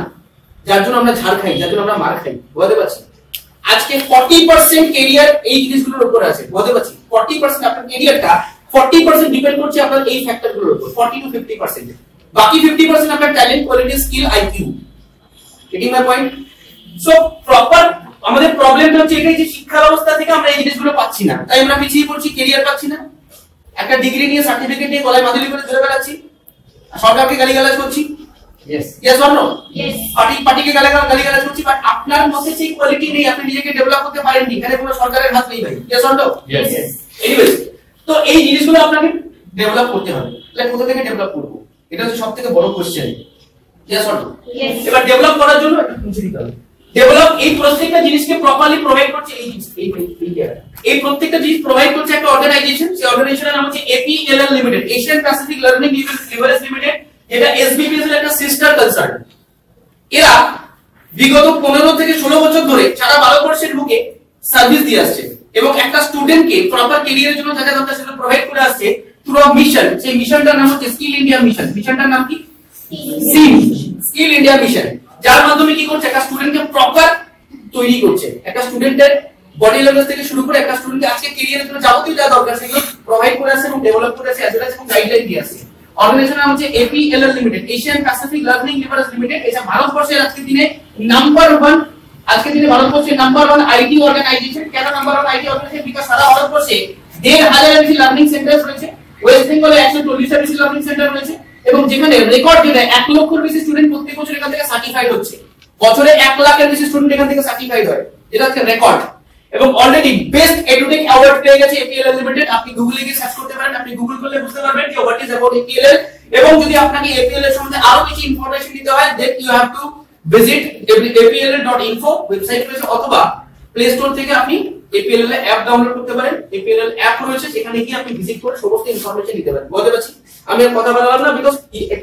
যার জন্য আমরা ঝাড় খাই, যার জন্য আমরা মার খাই। বুঝতে পারছি আজকে 40% ক্যারিয়ার এই জিনিসগুলোর উপর আছে। বুঝতে পারছি 40% আপনার ক্যারিয়ারটা 40% ডিপেন্ড করছে আপনার এই ফ্যাক্টরগুলোর উপর, 40 to 50%। বাকি 50% আপনার talent, quality, skill, IQ. Getting my point? So proper আমাদের প্রবলেমটা হচ্ছে এটাই যে শিক্ষা ব্যবস্থা থেকে আমরা এই জিনিসগুলো পাচ্ছি না, তাই আমরা পিছিয়ে পড়ছি, ক্যারিয়ার পাচ্ছি না। একটা ডিগ্রি নিয়ে, সার্টিফিকেট নিয়ে গলায় মাদুলি করে ধরে বেড়াচ্ছি, সরকারকে গালিগালাজ করছি। Yes or no? পার্টিকে গালিগালাজ করছি, বাট আপনার মধ্যে সেই কোয়ালিটি নেই, আপনি নিজেকে ডেভেলপ করতে পারেননি, এখানে কোনো সরকারের হাত নেই ভাই। Yes or no? এনিওয়েজ, তো এই জিনিসগুলো আপনাকে ডেভেলপ করতে হবে। তাহলে কোথা থেকে ডেভেলপ করব? এটা হচ্ছে সবথেকে বড় কোশ্চেন। Yes or no? এবার ডেভেলপ করার জন্য একটা পুঁজি দিতে হবে। ডেভেলপ এই প্রত্যেকটা জিনিসকে প্রপারলি প্রোভাইড করছে এই প্রত্যেকটা জিনিস প্রোভাইড করছে একটা অর্গানাইজেশন। সেই অর্গানাইজেশনের নাম হচ্ছে APLL limited, Asian Pacific learning leverage limited. এটা SBPS এর একটা সিস্টার কনসার্ন। এরা বিগত 15 থেকে 16 বছর ধরে সারা ভারতবর্ষের বুকে সার্ভিস দিয়ে আসছে। এবং একটা স্টুডেন্টকে প্রপার ক্যারিয়ারের জন্য যা যা দরকার সেগুলো প্রোভাইড করে আসছে থ্রু আ মিশন। সেই মিশনটার নাম হচ্ছে স্কিল ইন্ডিয়া মিশন। মিশনটার নাম কি? স্কিল ইন্ডিয়া মিশন, যার মাধ্যমে কি করছে, একটা স্টুডেন্টকে প্রপার তৈরি করছে, একটা স্টুডেন্টের বডি ল্যাঙ্গুয়েজ থেকে শুরু করে একটা স্টুডেন্টকে আজকে ক্যারিয়ারের জন্য যাবতীয় যা দরকার সেগুলো প্রোভাইড করে আসছে এবং ডেভেলপ করে আসছে, অ্যাজ ওয়েল অ্যাজ গাইডলাইন দিয়ে আসছে। অর্গানাইজেশন নাম হচ্ছে APLL limited, Asian Pacific learning leverage limited. এটা ভারতবর্ষের আজকের দিনে নাম্বার 1, আজকের দিনে ভারতবর্ষের নাম্বার 1 আইটি অর্গানাইজেশন। কেন নাম্বার 1 আইটি অর্গানাইজেশন? বিকজ সারা ভারতবর্ষে 1,500 বেশি লার্নিং সেন্টার রয়েছে, ওয়েস্ট বেঙ্গলে 140 বেশি লার্নিং সেন্টার রয়েছে, এবং যেখানে রেকর্ড যেটা 1 লক্ষের বেশি স্টুডেন্ট প্রত্যেক বছর এখান থেকে সার্টিফাইড হচ্ছে। বছরে 1 লাখের বেশি স্টুডেন্ট এখান থেকে সার্টিফাইড হয়, এটা হচ্ছে রেকর্ড। এবং অলরেডি বেস্ট এডুটেক অ্যাওয়ার্ড পেয়ে গেছে APLL লিমিটেড। আপনি গুগলে গিয়ে সার্চ করতে পারেন, আপনি গুগল করলে বুঝতে পারবেন যে হোয়াট ইজ অ্যাবাউট APLL। এবং যদি আপনাকে APLL এর সম্বন্ধে আরো বেশি ইনফরমেশন দিতে হয়, then you have to visit apll.info website রয়েছে, অথবা প্লে স্টোর থেকে আপনি APLL এর অ্যাপ ডাউনলোড করতে পারেন। APLL অ্যাপ রয়েছে, সেখানে গিয়ে আপনি ভিজিট করে সমস্ত ইনফরমেশন নিতে পারেন। বুঝতে পারছি? আমি আর কথা বললাম না, because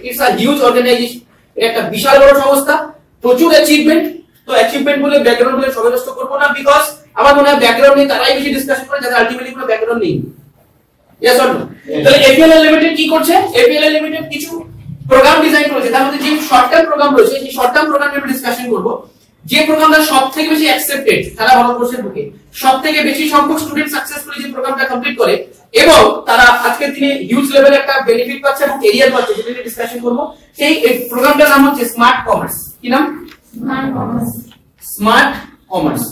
it's a huge organization, একটা বিশাল বড় সংস্থা, প্রচুর অ্যাচিভমেন্ট। তো অ্যাচিভমেন্ট বলে ব্যাকগ্রাউন্ড বলে সময় নষ্ট করব না, বিকজ আমার মনে হয় ব্যাকগ্রাউন্ড নিয়ে তারাই বেশি ডিসকাশন করে যাদের আলটিমেটলি কোনো ব্যাকগ্রাউন্ড নেই। Yes or no? তাহলে APLL লিমিটেড কি করছে? APLL লিমিটেড কিছু প্রোগ্রাম ডিজাইন করেছে, তার মধ্যে যে শর্ট টার্ম প্রোগ্রাম রয়েছে, সেই শর্ট টার্ম প্রোগ্রাম নিয়ে ডিসকাশন করব। যে প্রোগ্রামটা সবথেকে বেশি অ্যাকসেপ্টেড সারা ভারতবর্ষের বুকে, সবথেকে বেশি সংখ্যক স্টুডেন্ট সাকসেসফুলি যে প্রোগ্রামটা কমপ্লিট করে এবং তারা আজকের দিনে হিউজ লেভেলে একটা বেনিফিট পাচ্ছে এবং ক্যারিয়ার পাচ্ছে, সেটা নিয়ে ডিসকাশন করব। সেই প্রোগ্রামটার নাম হচ্ছে স্মার্ট কমার্স। কি নাম? Smart commerce.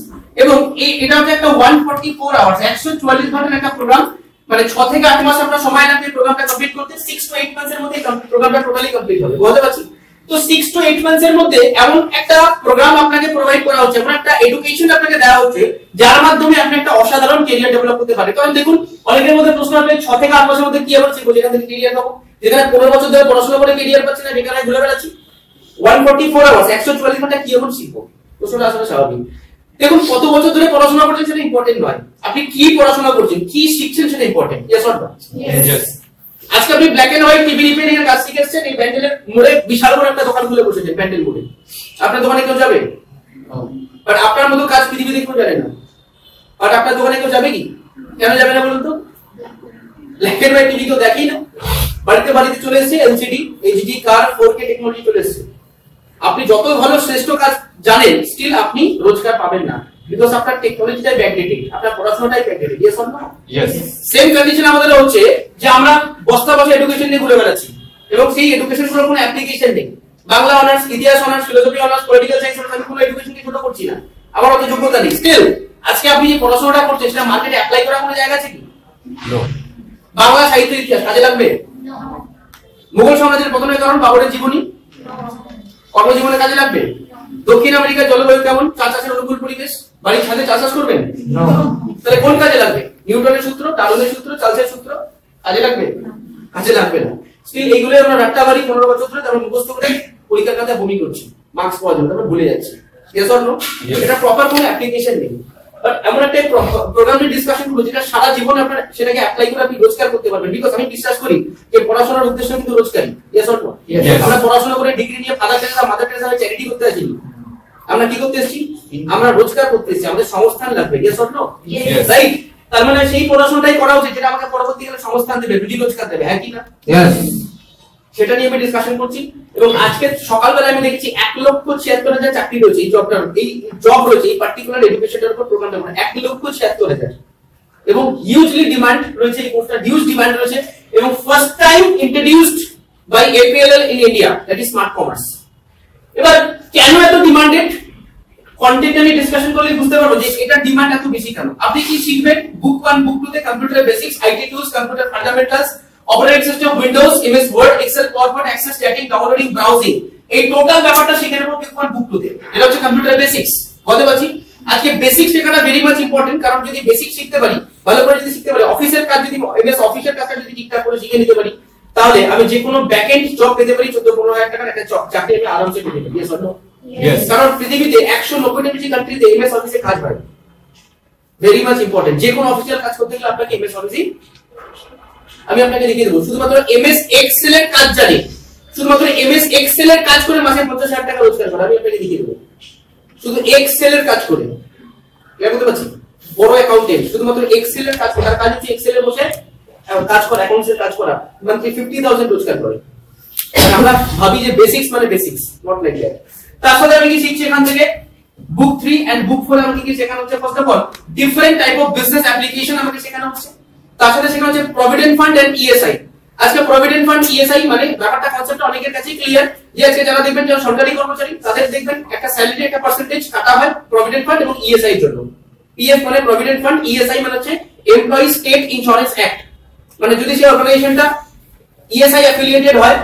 এবং এটা হচ্ছে একটা 144 আওয়ার্স, 144 ঘন্টার একটা প্রোগ্রাম, মানে 6 থেকে 8 মাস আপনার সময় লাগবে প্রোগ্রামটা কমপ্লিট করতে। 6 to 8 মাসের মধ্যে প্রোগ্রামটা টোটালি কমপ্লিট হবে। বুঝতে পারছি? তো 6 to 8 মাসের মধ্যে এমন একটা প্রোগ্রাম আপনাকে প্রোভাইড করা হচ্ছে, এমন একটা এডুকেশন আপনাকে দেওয়া হচ্ছে, যার মাধ্যমে আপনি একটা অসাধারণ ক্যারিয়ার ডেভেলপ করতে পারেন। কারণ দেখুন, অনেকের মধ্যে প্রশ্ন আসবে 6 থেকে 8 মাসের মধ্যে কি আবার শিখবো যেখান থেকে ক্যারিয়ার পাবো, যেখানে 15 বছর ধরে পড়াশোনা করে ক্যারিয়ার পাচ্ছি না, যেখানে ঘুরে বেড়াচ্ছি। 144 আওয়ার্স, 144 ঘন্টা কি এমন শিখবো? প্রশ্নটা আসলে স্বাভাবিক। দেখুন, কত বছর ধরে পড়াশোনা করছেন সেটা ইম্পর্টেন্ট নয়, আপনি কি পড়াশোনা করছেন, কি শিখছেন সেটা important. Yes or no? Yes. আজকে আপনি black and white TV repairing এর কাজ শিখেছেন, এই প্যান্ডেলের মোড়ে বিশাল বড় একটা দোকান খুলে বসেছেন প্যান্ডেল মোড়ে। আপনার দোকানে কেউ যাবে? বাট আপনার মতো কাজ পৃথিবীতে কেউ জানে না। বাট আপনার দোকানে কেউ যাবে কি? কেন যাবে না বলুন তো? ব্ল্যাক এন্ড হোয়াইট টিভি কেউ দেখেই না। বাড়িতে বাড়িতে চলে এসেছে LCD, HD, কার 4K টেকনোলজি চলে এসেছে। আপনি যত ভালো শ্রেষ্ঠ কাজ জানেন, স্টিল আপনি রোজগার পাবেন না, বিকজ আপনার টেকনোলজিটাই ব্যাকডেটেড, আপনার পড়াশোনাটাই backdated. Yes or no? Yes. Same condition আমাদের হচ্ছে যে আমরা বস্তা বস্তা এডুকেশন নিয়ে ঘুরে বেড়াচ্ছি এবং সেই এডুকেশন গুলোর কোনো অ্যাপ্লিকেশন নেই। বাংলা অনার্স, ইতিহাস honours, philosophy honours, political science honours, আমি কোনো এডুকেশনকে ছোট করছি না, আমার অত যোগ্যতা নেই। স্টিল আজকে আপনি যে পড়াশোনাটা করছেন সেটা মার্কেটে অ্যাপ্লাই করার কোনো জায়গা আছে কি? No. বাংলা সাহিত্য ইতিহাস কাজে লাগবে? মুঘল সাম্রাজ্যের পতনের কারণ বাবরের জীবনী কর্মজীবনে কাজে লাগবে? দক্ষিণ আমেরিকার জলবায়ু কেমন? চাষের অনুকূল পরিবেশ, বাড়ির ছাদে চাষ করবেন? No. তাহলে কোন কাজে লাগবে? নিউটনের সূত্র, ডারউইনের সূত্র, চার্লসের সূত্র কাজে লাগবে? কাজে লাগবে না। স্টিল এইগুলো আমরা রাট্টাবাড়ি 15 বছর ধরে তারপর মুখস্থ করে পরীক্ষার খাতায় বমি করছি, মার্কস পাওয়ার জন্য, তারপর ভুলে যাচ্ছি। Yes or no? এটা প্রপার কোনো অ্যাপ্লিকেশন নেই। বাট এমন একটা প্রোগ্রামের ডিসকাশন হলো যেটা সারা জীবন আপনার সেটাকে অ্যাপ্লাই করে আপনি রোজগার করতে পারবেন। বিকজ আমি বিশ্বাস করি যে পড়াশোনার উদ্দেশ্য কিন্তু রোজগারই। Yes or no? আমরা পড়াশোনা করে ডিগ্রি নিয়ে father Teresa, mother Teresa charity করতে আসি। আমরা কি করতে এসেছি? আমরা রোজগার করতে এসেছি, আমাদের সংস্থান লাগবে। Yes or no? রাইট? তার মানে সেই পড়াশোনাটাই করা উচিত যেটা আমাকে পরবর্তীকালে সংস্থান দেবে, রুজি রোজগার দেবে। হ্যাঁ কি না? Yes. সেটা নিয়ে আমি ডিসকাশন করছি। এবং আজকে সকালবেলা আমি দেখেছি 1,76,000 চাকরি রয়েছে, এই জবটা, এই জব রয়েছে এই পার্টিকুলার এডুকেশনের উপর প্রোগ্রামটা, 1,76,000 এবং হিউজলি ডিমান্ড রয়েছে, এই কোর্সটার হিউজ ডিমান্ড রয়েছে এবং first time introduced by APLL in India, that is smart commerce. এবার কেন এত ডিমান্ডেড? কন্টেন্ট আমি ডিসকাশন করলে বুঝতে পারবো যে এটা ডিমান্ড এত বেশি কেন। আপনি কি শিখবেন? বুক 1, বুক 2 তে computer basics, IT tools, computer fundamentals, operating system, Windows, MS Word, Excel, PowerPoint, Access, chatting, downloading, browsing, এই টোটাল ব্যাপারটা শিখে নেব বুক 1, বুক 2 তে। এটা হচ্ছে কম্পিউটার বেসিক্স। বুঝতে পারছি? আজকে বেসিক শেখাটা ভেরি মাচ ইম্পর্টেন্ট, কারণ যদি বেসিক শিখতে পারি, ভালো করে যদি শিখতে পারি, অফিসের কাজ যদি এমএস অফিসের কাজটা যদি ঠিকঠাক করে শিখে নিতে পারি, তাহলে আমি যে কোনো ব্যাকএন্ড জব পেতে পারি 14-15,000 টাকার একটা চাকরি আমি আরামসে পেতে পারি। Yes or no? Yes. কারণ পৃথিবীতে 190টা বেশি কান্ট্রিতে এমএস অফিসে কাজ হয়, ভেরি মাচ ইম্পর্টেন্ট। যে কোনো অফিসিয়াল কাজ করতে গেলে আপনাকে এমএস অফিসই, আমি আপনাকে দেখিয়ে দেবো। শুধুমাত্র এমএস এক্সেল এর কাজ জানি, শুধুমাত্র এমএস এক্সেল এর কাজ করে মাসে 50,000 টাকা রোজগার করে, আমি আপনাকে দেখিয়ে দেবো। শুধু এক্সেল এর কাজ করে, বুঝতে পারছি? বড় অ্যাকাউন্টেন্ট শুধুমাত্র এক্সেল এর কাজ করার কাজ হচ্ছে এক্সেল এ বসে কাজ করা, অ্যাকাউন্টস এর কাজ করা, মান্থলি 50,000 রোজগার করে। আমরা ভাবি যে বেসিক্স মানে বেসিক্স, নট লাইক দ্যাট। তার সাথে আমি কি শিখছি এখান থেকে বুক 3 এন্ড বুক 4 আমাকে কি শেখানো হচ্ছে? First of all different type of business application আমাকে শেখানো হচ্ছে। তার সাথে শেখানো হচ্ছে প্রভিডেন্ট ফান্ড এন্ড ইএসআই। আজকে প্রভিডেন্ট ফান্ড ইএসআই মানে ব্যাপারটা কনসেপ্ট অনেকের কাছে ক্লিয়ার, যে আজকে যারা দেখবেন যারা সরকারি কর্মচারী তাদের দেখবেন একটা স্যালারি একটা পার্সেন্টেজ কাটা হয় প্রভিডেন্ট ফান্ড এবং ইএসআই এর জন্য। পিএফ মানে প্রভিডেন্ট ফান্ড, ইএসআই মানে হচ্ছে এমপ্লয়ি স্টেট ইন্স্যুরেন্স অ্যাক্ট। মানে যদি সেই অর্গানাইজেশনটা ইএসআই অ্যাফিলিয়েটেড হয়,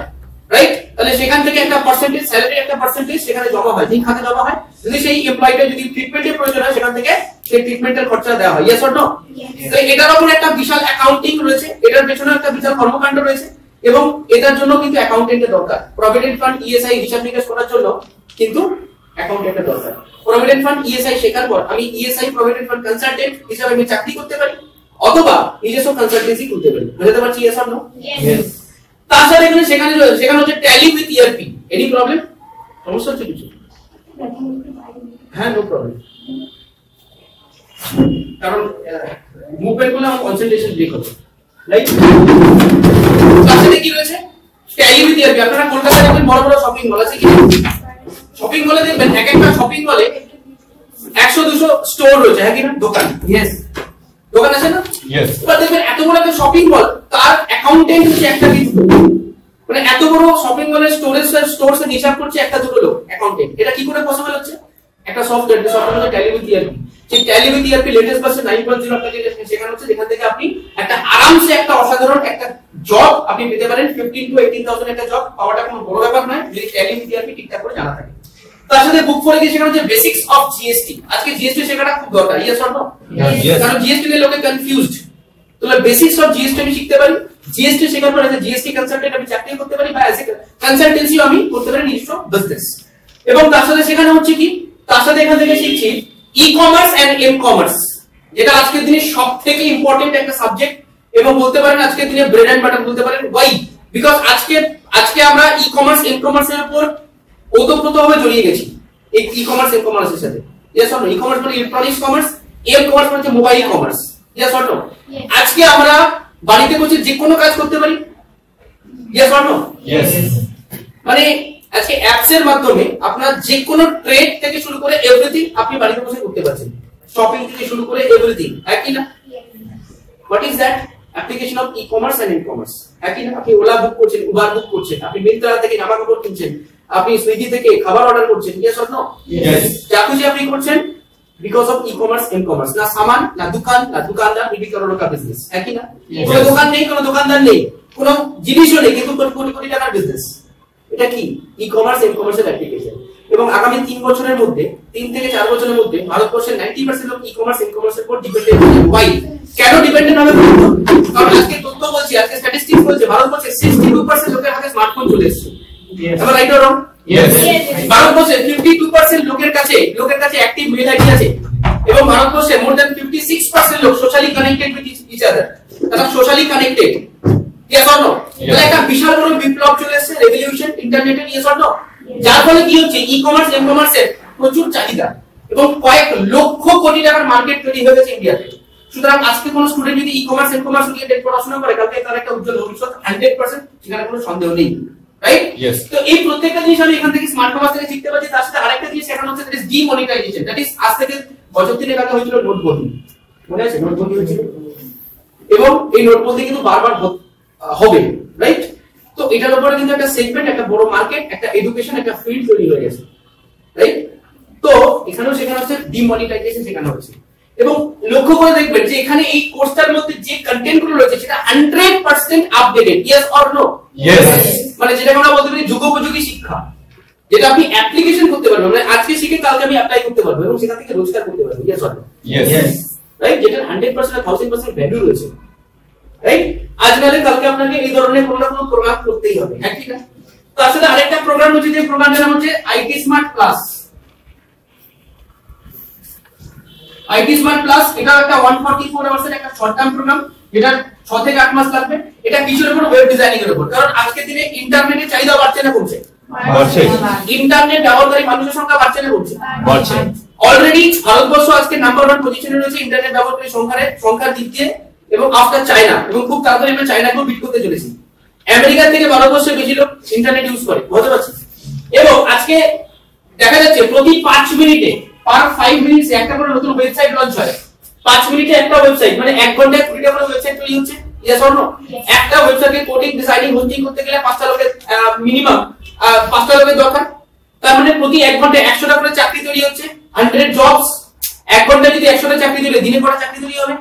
রাইট, তাহলে সেখান থেকে একটা পার্সেন্টেজ স্যালারি একটা পার্সেন্টেজ সেখানে জমা হয়, ঠিক খাতে জমা হয়। যদি সেই এমপ্লয়িটা যদি ট্রিটমেন্টের প্রয়োজন হয় সেখান থেকে সেই ট্রিটমেন্টের খরচা দেওয়া হয়। Yes or no? তো এটার উপর একটা বিশাল অ্যাকাউন্টিং রয়েছে, এটার পেছনে একটা বিশাল কর্মকাণ্ড রয়েছে এবং এটার জন্য কিন্তু অ্যাকাউন্টেন্টের দরকার। প্রভিডেন্ট ফান্ড ইএসআই হিসাব নিকাশ করার জন্য কিন্তু অ্যাকাউন্টেন্টের দরকার। প্রভিডেন্ট ফান্ড ইএসআই শেখার পর আমি ইএসআই প্রভিডেন্ট ফান্ড কনসালটেন্ট হিসেবে আমি চাকরি করতে পারি অথবা নিজস্ব কনসালটেন্সি করতে পারি। বুঝতে পারছি? Yes or no? ইয়েস। তার সাথে এখানে সেখানে হচ্ছে Tally with ERP. Any problem? সমস্যা হচ্ছে কিছু? হ্যাঁ, নো প্রবলেম। কারণ মুভমেন্ট গুলো আমার কনসেন্ট্রেশন ব্রেক হচ্ছে, রাইট? তার সাথে কি রয়েছে? Tally with ERP. আপনারা কলকাতায় দেখবেন বড় বড় শপিং মল আছে কি? শপিং মলে দেখবেন এক একটা শপিং মলে 100-200 স্টোর রয়েছে, হ্যাঁ কি না? দোকান। ইয়েস, দোকান আছে না? ইয়েস। এবার দেখবেন এত বড় একটা শপিং মল, তার অ্যাকাউন্টেন্ট হচ্ছে একটা দুটো, মানে এত বড় শপিং মলের স্টোরস এর হিসাব করছে একটা দুটো লোক অ্যাকাউন্টেন্ট। এটা কি করে পসিবল হচ্ছে? একটা সফটওয়্যার, যে সফটওয়্যার হচ্ছে ট্যালি উইথ ইআরপি। সেই tally with ERP latest version 9.0 আপনাকে শেখানো হচ্ছে, যেখান থেকে আপনি একটা আরামসে একটা অসাধারণ একটা জব আপনি পেতে পারেন। 15 to 18,000 একটা জব পাওয়াটা কোনো বড় ব্যাপার নয় যদি ট্যালি উইথ ইআরপি ঠিকঠাক করে জানা থাকে। তার সাথে বুক 4 এ শেখানো হচ্ছে বেসিক্স অফ জিএসটি। আজকে জিএসটি শেখাটা খুব দরকার। Yes or no? কারণ জিএসটি নিয়ে লোকে কনফিউজড। তাহলে বেসিক্স অফ জিএসটি আমি শিখতে পারি। জিএসটি শেখার পর এজ জিএসটি কনসালটেন্ট আমি চাকরি করতে পারি বা এজ কনসালটেন্সিও আমি করতে পারি নিজস্ব বিজনেস। এবং তার সাথে শেখানো হচ্ছে কি? তার সাথে এখান থেকে শিখছি ই-কমার্স এন্ড এম-কমার্স, যেটা আজকের দিনে সবথেকে ইম্পর্টেন্ট একটা সাবজেক্ট এবং বলতে পারেন আজকের দিনে ব্রেড এন্ড বাটার বলতে পারেন। ওয়াই? বিকজ আজকে আমরা ই-কমার্স এম-কমার্স এর উপর ওতপ্রোতভাবে জড়িয়ে গেছি এই ই-কমার্স এম-কমার্স এর সাথে। Yes or no? ই-কমার্স মানে ইলেকট্রনিক্স কমার্স, এম-কমার্স মানে mobile commerce. Yes or no? আজকে আমরা বাড়িতে বসে যে কোনো কাজ করতে পারি। Yes or no? ইয়েস। মানে আজকে অ্যাপস এর মাধ্যমে আপনার যে কোনো ট্রেড থেকে শুরু করে এভরিথিং আপনি বাড়িতে বসে করতে পারছেন, শপিং থেকে শুরু করে এভরিথিং, একই না? What is that? Application of e-commerce and m-commerce. একই না? আপনি ওলা বুক করছেন, উবার বুক করছেন, আপনি মিন্ত্রা থেকে জামা কাপড় কিনছেন, আপনি সুইগি থেকে খাবার অর্ডার করছেন। Yes or no? ইয়েস। যা কিছু আপনি করছেন বিকজ অফ ই-কমার্স এম-কমার্স। না সামান, না দোকান, না দোকানদার, বিক্রি করার একটা বিজনেস, একই না? কোনো দোকান নেই, কোনো দোকানদার নেই, কোনো জিনিসও নেই, কিন্তু কোটি কোটি টাকার বিজনেস। এটা কি? ই-কমার্স এম-কমার্স এর অ্যাপ্লিকেশন। এবং আগামী 3 বছরের মধ্যে, 3 থেকে 4 বছরের মধ্যে ভারতবর্ষের 90% লোক ই-কমার্স এম-কমার্স এর উপর ডিপেন্ডেন্ট হবে। ওয়াই? কেন ডিপেন্ডেন্ট হবে? কারণ আজকে তথ্য বলছি, আজকে স্ট্যাটিস্টিক্স বলছে ভারতবর্ষে 62% লোকের হাতে স্মার্টফোন চলে এসেছে। এবার রাইট অর রং? ইয়েস। ভারতবর্ষে 52% লোকের কাছে অ্যাক্টিভ মেল আইডি আছে এবং ভারতবর্ষে মোর দ্যান 56% লোক socially connected with each other. তারা socially connected. Yes or no? তাহলে একটা বিশাল বড় বিপ্লব চলে এসেছে, রেভলিউশন ইন্টারনেটের। Yes or no? যার ফলে কি হচ্ছে? ই-কমার্স এম-কমার্স এর প্রচুর চাহিদা এবং কয়েক লক্ষ কোটি টাকার মার্কেট তৈরি হয়ে গেছে ইন্ডিয়াতে। সুতরাং আজকে কোন স্টুডেন্ট যদি ই-কমার্স এম-কমার্স নিয়ে পড়াশোনা করে, কালকে তার একটা উজ্জ্বল ভবিষ্যৎ 100%, সেখানে কোনো সন্দেহ নেই, রাইট? ইয়েস। তো এই প্রত্যেকটা জিনিস আমি এখান থেকে স্মার্ট কমার্স থেকে শিখতে পারছি। তার সাথে আরেকটা জিনিস শেখানো হচ্ছে, that is demonetisation. That is আজ থেকে বছর 3 আগে হয়েছিল নোটবন্দি, মনে আছে? নোটবন্দি হয়েছিল এবং এই নোটবন্দি কিন্তু বারবার হবে, রাইট? তো এটার উপরে কিন্তু একটা সেগমেন্ট, একটা বড় মার্কেট, একটা এডুকেশন, একটা ফিল্ড তৈরি হয়ে গেছে, রাইট? তো এখানেও শেখানো হচ্ছে ডিমনিটাইজেশন শেখানো হচ্ছে। এবং লক্ষ্য করে দেখবেন যে এখানে এই কোর্সটার মধ্যে যে কন্টেন্ট গুলো রয়েছে সেটা 100% updated. Yes or no? Yes. মানে যেটা আমরা বলতে পারি যুগোপযোগী শিক্ষা, যেটা আপনি অ্যাপ্লিকেশন করতে পারবেন, মানে আজকে শিখে কালকে আমি অ্যাপ্লাই করতে পারবো এবং সেখান থেকে রোজগার করতে পারবো। Yes or no? Yes. Right? যেটা 100% 1000% ভ্যালু রয়েছে, রাইট? আজ নালে কালকে আপনাকে এই ধরনের কোনো না কোনো প্রোগ্রাম করতেই হবে, হ্যাঁ কি না? তো আসলে আরেকটা প্রোগ্রাম হচ্ছে, যে প্রোগ্রামটার নাম হচ্ছে IT smart plus. IT smart plus এটা একটা 144 আওয়ার্স এর একটা শর্ট টার্ম প্রোগ্রাম, যেটা 6 থেকে 8 মাস লাগবে। এটা কিসের উপর? ওয়েব ডিজাইনিং এর উপর। কারণ আজকের দিনে ইন্টারনেটের চাহিদা বাড়ছে না কমছে? বাড়ছে। ইন্টারনেট ব্যবহারকারী মানুষের সংখ্যা বাড়ছে না কমছে? বাড়ছে। অলরেডি ভারতবর্ষ আজকে নাম্বার 1 পজিশনে রয়েছে ইন্টারনেট ব্যবহারকারী সংখ্যার দিক দিয়ে, এবং আফটার চায়না, এবং খুব তাড়াতাড়ি আমরা চায়নাকেও বিট করতে চলেছি। আমেরিকা থেকে ভারতবর্ষে বেশি লোক ইন্টারনেট ইউজ করে, বুঝতে পারছেন? এবং আজকে দেখা যাচ্ছে প্রতি 5 মিনিটে, পার 5 মিনিটে একটা করে নতুন ওয়েবসাইট লঞ্চ হয়। 5 মিনিটে একটা ওয়েবসাইট, মানে 1 ঘন্টায় 20টা করে ওয়েবসাইট তৈরি হচ্ছে। Yes or no? একটা ওয়েবসাইটে কোডিং, ডিজাইনিং, হোস্টিং করতে গেলে 5টা লোকের মিনিমাম 5টা লোকের দরকার। তার মানে প্রতি 1 ঘন্টায় 100টা করে চাকরি তৈরি হচ্ছে, 100 জবস। 1 ঘন্টায় যদি 100টা চাকরি তৈরি, দিনে কটা চাকরি তৈরি হবে?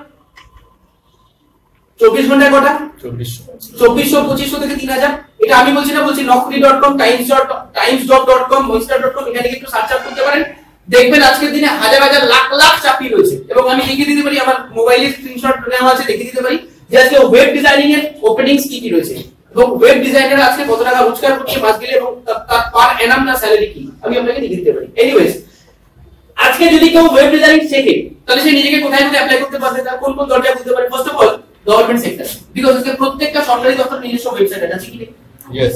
24 ঘন্টায় কটা? 2400, 2500 থেকে 3000। এটা আমি বলছি না, বলছি naukri.com, times.com, monster.com, এখানে একটু সার্চ করতে পারেন, দেখবেন আজকের দিনে হাজার হাজার লাখ লাখ চাকরি রয়েছে। এবং আমি লিখে দিতে পারি, আমার মোবাইলে স্ক্রিনশট নেওয়া আছে, লিখে দিতে পারি যে আজকে ওয়েব ডিজাইনিং এর ওপেনিংস কি কি রয়েছে, এবং ওয়েব ডিজাইনার আজকে কত টাকা রোজগার করছে মাস গেলে, এবং তার পার অ্যানাম না স্যালারি কি, আমি আপনাকে লিখে দিতে পারি। এনিওয়েজ, আজকে যদি কেউ ওয়েব ডিজাইনিং শেখে, তাহলে সে নিজেকে কোথায় কোথায় অ্যাপ্লাই করতে পারবে, তার কোন কোন দরজা খুলতে পারে? First of all government sector, because আজকে প্রত্যেকটা সরকারি দপ্তর নিজস্ব ওয়েবসাইট আছে কি? Yes.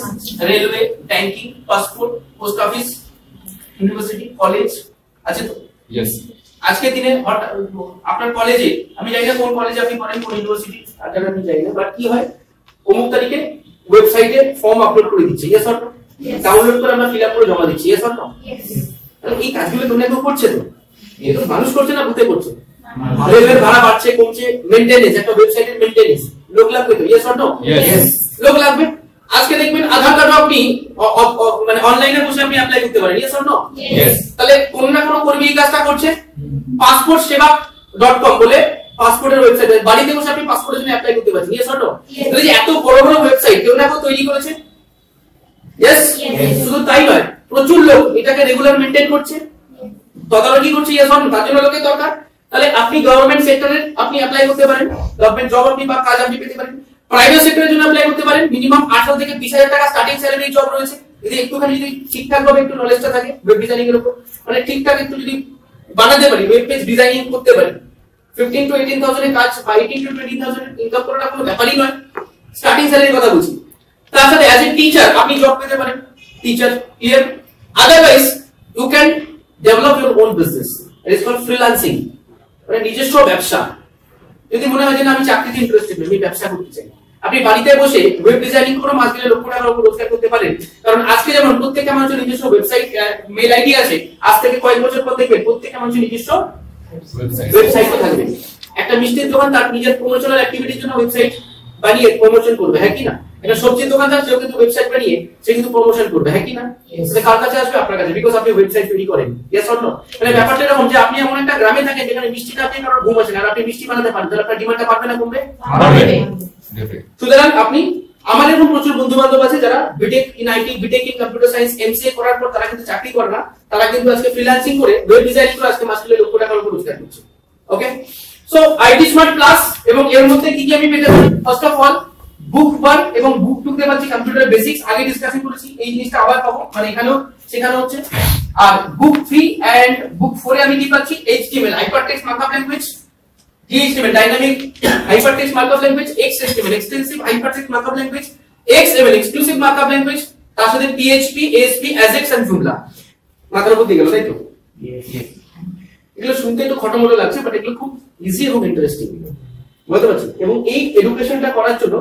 Railway, banking, passport, post office, university, college আছে তো? Yes. আজকের দিনে আপনার কলেজে, আমি জানি না কোন কলেজে আপনি পড়েন, কোন ইউনিভার্সিটি, আর আমি জানি না, বাট কি হয়, অমুক তারিখে ওয়েবসাইটে ফর্ম আপলোড করে দিচ্ছে, ইয়েস অর নো? ডাউনলোড করে আমরা ফিল আপ করে জমা দিচ্ছি, ইয়েস অর নো? এই কাজগুলো দুনিয়া কেউ করছে তো? মানুষ করছে না, ভূতে করছে? রেলের ভাড়া বাড়ছে কমছে, মেইনটেনেন্স, একটা ওয়েবসাইটের মেইনটেনেন্স লোক লাগবে তো, ইয়েস অর নো? লোক লাগবে। আজকে দেখবেন আধার কার্ড আপনি মানে অনলাইনে বসে আপনি অ্যাপ্লাই করতে পারেন, ইয়েস অর নো? তাহলে কোন না কোন কর্মী এই কাজটা করছে। passportSeva.com বলে পাসপোর্টের ওয়েবসাইট, বাড়িতে বসে আপনি পাসপোর্টের জন্য অ্যাপ্লাই করতে পারছেন, ইয়েস অর নো? তাহলে যে এত বড় বড় ওয়েবসাইট কেউ না কেউ তৈরি করেছে, ইয়েস? শুধু তাই নয়, প্রচুর লোক এটাকে রেগুলার মেইনটেইন করছে, তদারকি করছে, ইয়েস অর নো? তার জন্য লোকের দরকার। তাহলে আপনি গভর্নমেন্ট সেক্টরে আপনি অ্যাপ্লাই করতে পারেন, গভর্নমেন্ট জব আপনি বা কাজ আপনি পেতে পারেন। প্রাইভেট সেক্টরের জন্য অ্যাপ্লাই করতে পারেন, মিনিমাম 18 থেকে 20,000 টাকা স্টার্টিং স্যালারি জব রয়েছে। যদি একটুখানি যদি ঠিকঠাক ভাবে একটু নলেজটা থাকে ওয়েব ডিজাইনিং এর উপর, মানে ঠিকঠাক একটু যদি বানাতে পারি, ওয়েব পেজ ডিজাইনিং করতে পারি, 15 to 18,000 এর কাজ বা 18 to 20,000 ইনকাম করাটা কোনো ব্যাপারই নয়। স্টার্টিং স্যালারির কথা বলছি। তার সাথে অ্যাজ এ টিচার আপনি জব পেতে পারেন, teacher, clear? Otherwise you can develop your own business, it is called freelancing, মানে নিজস্ব ব্যবসা। যদি মনে হয় যে আমি চাকরিতে ইন্টারেস্টেড নই, আমি ব্যবসা করতে চাই, আপনি বাড়িতে বসে ওয়েব ডিজাইনিং করে মাস গেলে লক্ষ টাকার উপর রোজগার করতে পারেন। কারণ আজকে যেমন প্রত্যেকটা মানুষের নিজস্ব ওয়েবসাইট, মেল আইডি আছে, আজ থেকে কয়েক বছর পর দেখবেন প্রত্যেকটা মানুষের নিজস্ব ওয়েবসাইট থাকবে। একটা মিষ্টির দোকান তার নিজের প্রমোশনাল অ্যাক্টিভিটির জন্য ওয়েবসাইট বানিয়ে প্রমোশন করবে, হ্যাঁ কি না? একটা সবজির দোকানদার সেও কিন্তু ওয়েবসাইট বানিয়ে সে কিন্তু প্রমোশন করবে, হ্যাঁ কি না? সে কার কাছে আসবে? আপনার কাছে, বিকজ আপনি ওয়েবসাইট তৈরি করেন, ইয়েস অর নো? মানে ব্যাপারটা এরকম যে আপনি এমন একটা গ্রামে থাকেন যেখানে মিষ্টি না আপনি কারোর ঘুম আসে না, আর আপনি মিষ্টি বানাতে পারেন, তাহলে আপনার ডিমান্ডটা পারবে না, কমবে? সুতরাং আপনি, আমার এরকম প্রচুর বন্ধু বান্ধব আছে যারা BTech in IT, BTech in computer science, MCA করার পর তারা কিন্তু চাকরি করে না, তারা কিন্তু আজকে ফ্রিল্যান্সিং করে ওয়েব ডিজাইনিং করে আজকে মাস গেলে লক্ষ টাকার উপর রোজগার করছে। ওকে, সো আইটি স্মার্ট প্লাস, এবং এর মধ্যে কি কি আমি পেতে পারি? ফার্স্ট অফ অল বুক 1 এবং বুক 2 তে পাচ্ছি কম্পিউটার বেসিক্স, আগে ডিসকাশন করেছি, এই জিনিসটা আবার পাবো, মানে এখানেও শেখানো হচ্ছে। আর বুক 3 এন্ড বুক 4 এ আমি কি পাচ্ছি? HTML, hypertext markup language, HTML, dynamic hypertext markup language, XHTML, extensive hypertext markup language, XML, exclusive markup language, তার সাথে PHP, ASP, AJAX and Joomla। মাথার উপর দিয়ে গেল, তাই তো? এগুলো শুনতে একটু খটোমটো লাগছে, বাট এগুলো খুব ইজি এবং ইন্টারেস্টিং, বুঝতে পারছেন? এবং এই এডুকেশনটা করার জন্য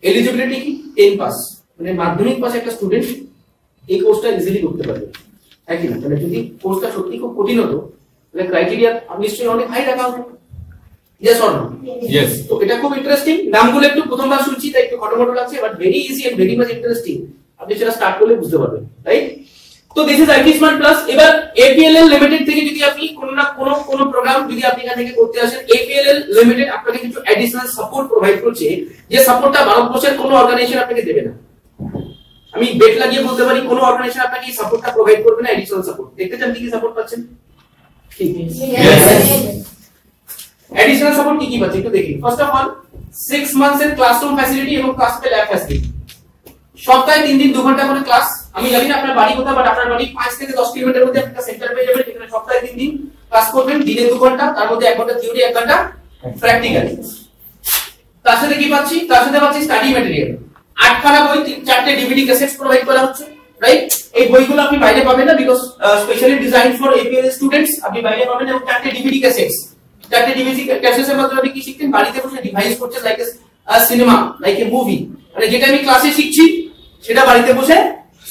এলিজিবিলিটি কি? 10 পাস, মানে মাধ্যমিক পাস একটা স্টুডেন্ট এই কোর্সটা ইজিলি করতে পারবে, হ্যাঁ কি না? তাহলে যদি কোর্সটা সত্যি খুব কঠিন হতো, তাহলে ক্রাইটেরিয়া নিশ্চয়ই অনেক হাই রাখা হবে, ইয়েস অর নো? Yes. তো এটা খুব ইন্টারেস্টিং, নামগুলো একটু প্রথমবার শুনছি তাই একটু খটোমটো লাগছে, but very easy and very much interesting. আপনি সেটা স্টার্ট করলে বুঝতে পারবেন, রাইট? তো this is IT smart plus. এবার APLL লিমিটেড থেকে যদি আপনি কোনো না কোনো প্রোগ্রাম যদি আপনি এখান থেকে করতে আসেন, APLL লিমিটেড আপনাকে কিছু অ্যাডিশনাল সাপোর্ট প্রোভাইড করছে, যে সাপোর্টটা ভারতবর্ষের কোনো অর্গানাইজেশন আপনাকে দেবে না। আমি বেট লাগিয়ে বলতে পারি কোনো অর্গানাইজেশন আপনাকে এই সাপোর্টটা প্রোভাইড করবে না, অ্যাডিশনাল সাপোর্ট। দেখতে চান কি কি সাপোর্ট পাচ্ছেন? ঠিক আছে, অ্যাডিশনাল সাপোর্ট কি কি পাচ্ছেন একটু দেখি। ফার্স্ট অফ অল 6 মান্থস এর ক্লাসরুম ফ্যাসিলিটি এবং ক্লাসে ল্যাব ফ্যাসিলিটি, সপ্তাহে 3 দিন 2 ঘন্টা করে ক্লাস। আমি জানি না আপনার বাড়ি কোথায়, বাট আপনার বাড়ি 5 থেকে 10 কিলোমিটার মধ্যে একটা সেন্টার পেয়ে যাবেন, যেখানে সপ্তাহে 3 দিন ক্লাস করবেন, দিনে 2 ঘন্টা, তার মধ্যে 1 ঘন্টা থিওরি, 1 ঘন্টা প্র্যাকটিক্যাল। তার সাথে কি পাচ্ছি? তার সাথে পাচ্ছি স্টাডি ম্যাটেরিয়াল, 8খানা বই, 4টে ডিভিডি ক্যাসেটস প্রোভাইড করা হচ্ছে, রাইট? এই বইগুলো আপনি বাইরে পাবেন না, because specially design for APL students, আপনি বাইরে পাবেন। এবং 4টে ডিভিডি ক্যাসেটস, 4টে ডিভিডি ক্যাসেটসের মাধ্যমে আপনি কি শিখতেন, বাড়িতে বসে ডিভাইস করছেন, like a cinema, like a movie, মানে যেটা আমি ক্লাসে শিখছি সেটা বাড়িতে বসে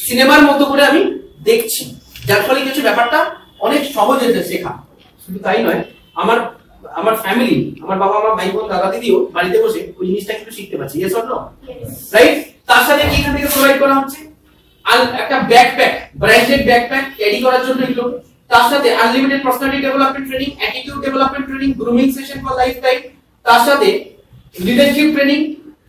সিনেমার মতো করে আমি দেখছি, যার ফলে কিছু ব্যাপারটা অনেক সহজ হয়েছে শেখা। শুধু তাই নয়, আমার ফ্যামিলি, আমার বাবা মা, ভাই বোন, দাদা দিদিও বাড়িতে বসে ওই জিনিসটা একটু শিখতে পারছি। Yes or no? রাইট? তার সাথে কি এখান থেকে প্রোভাইড করা হচ্ছে একটা ব্যাকপ্যাক, ব্র্যান্ডেড ব্যাকপ্যাক ক্যারি করার জন্য এগুলো। তার সাথে unlimited personality development training, attitude development training, grooming session for life time, তার সাথে লিডারশিপ ট্রেনিং,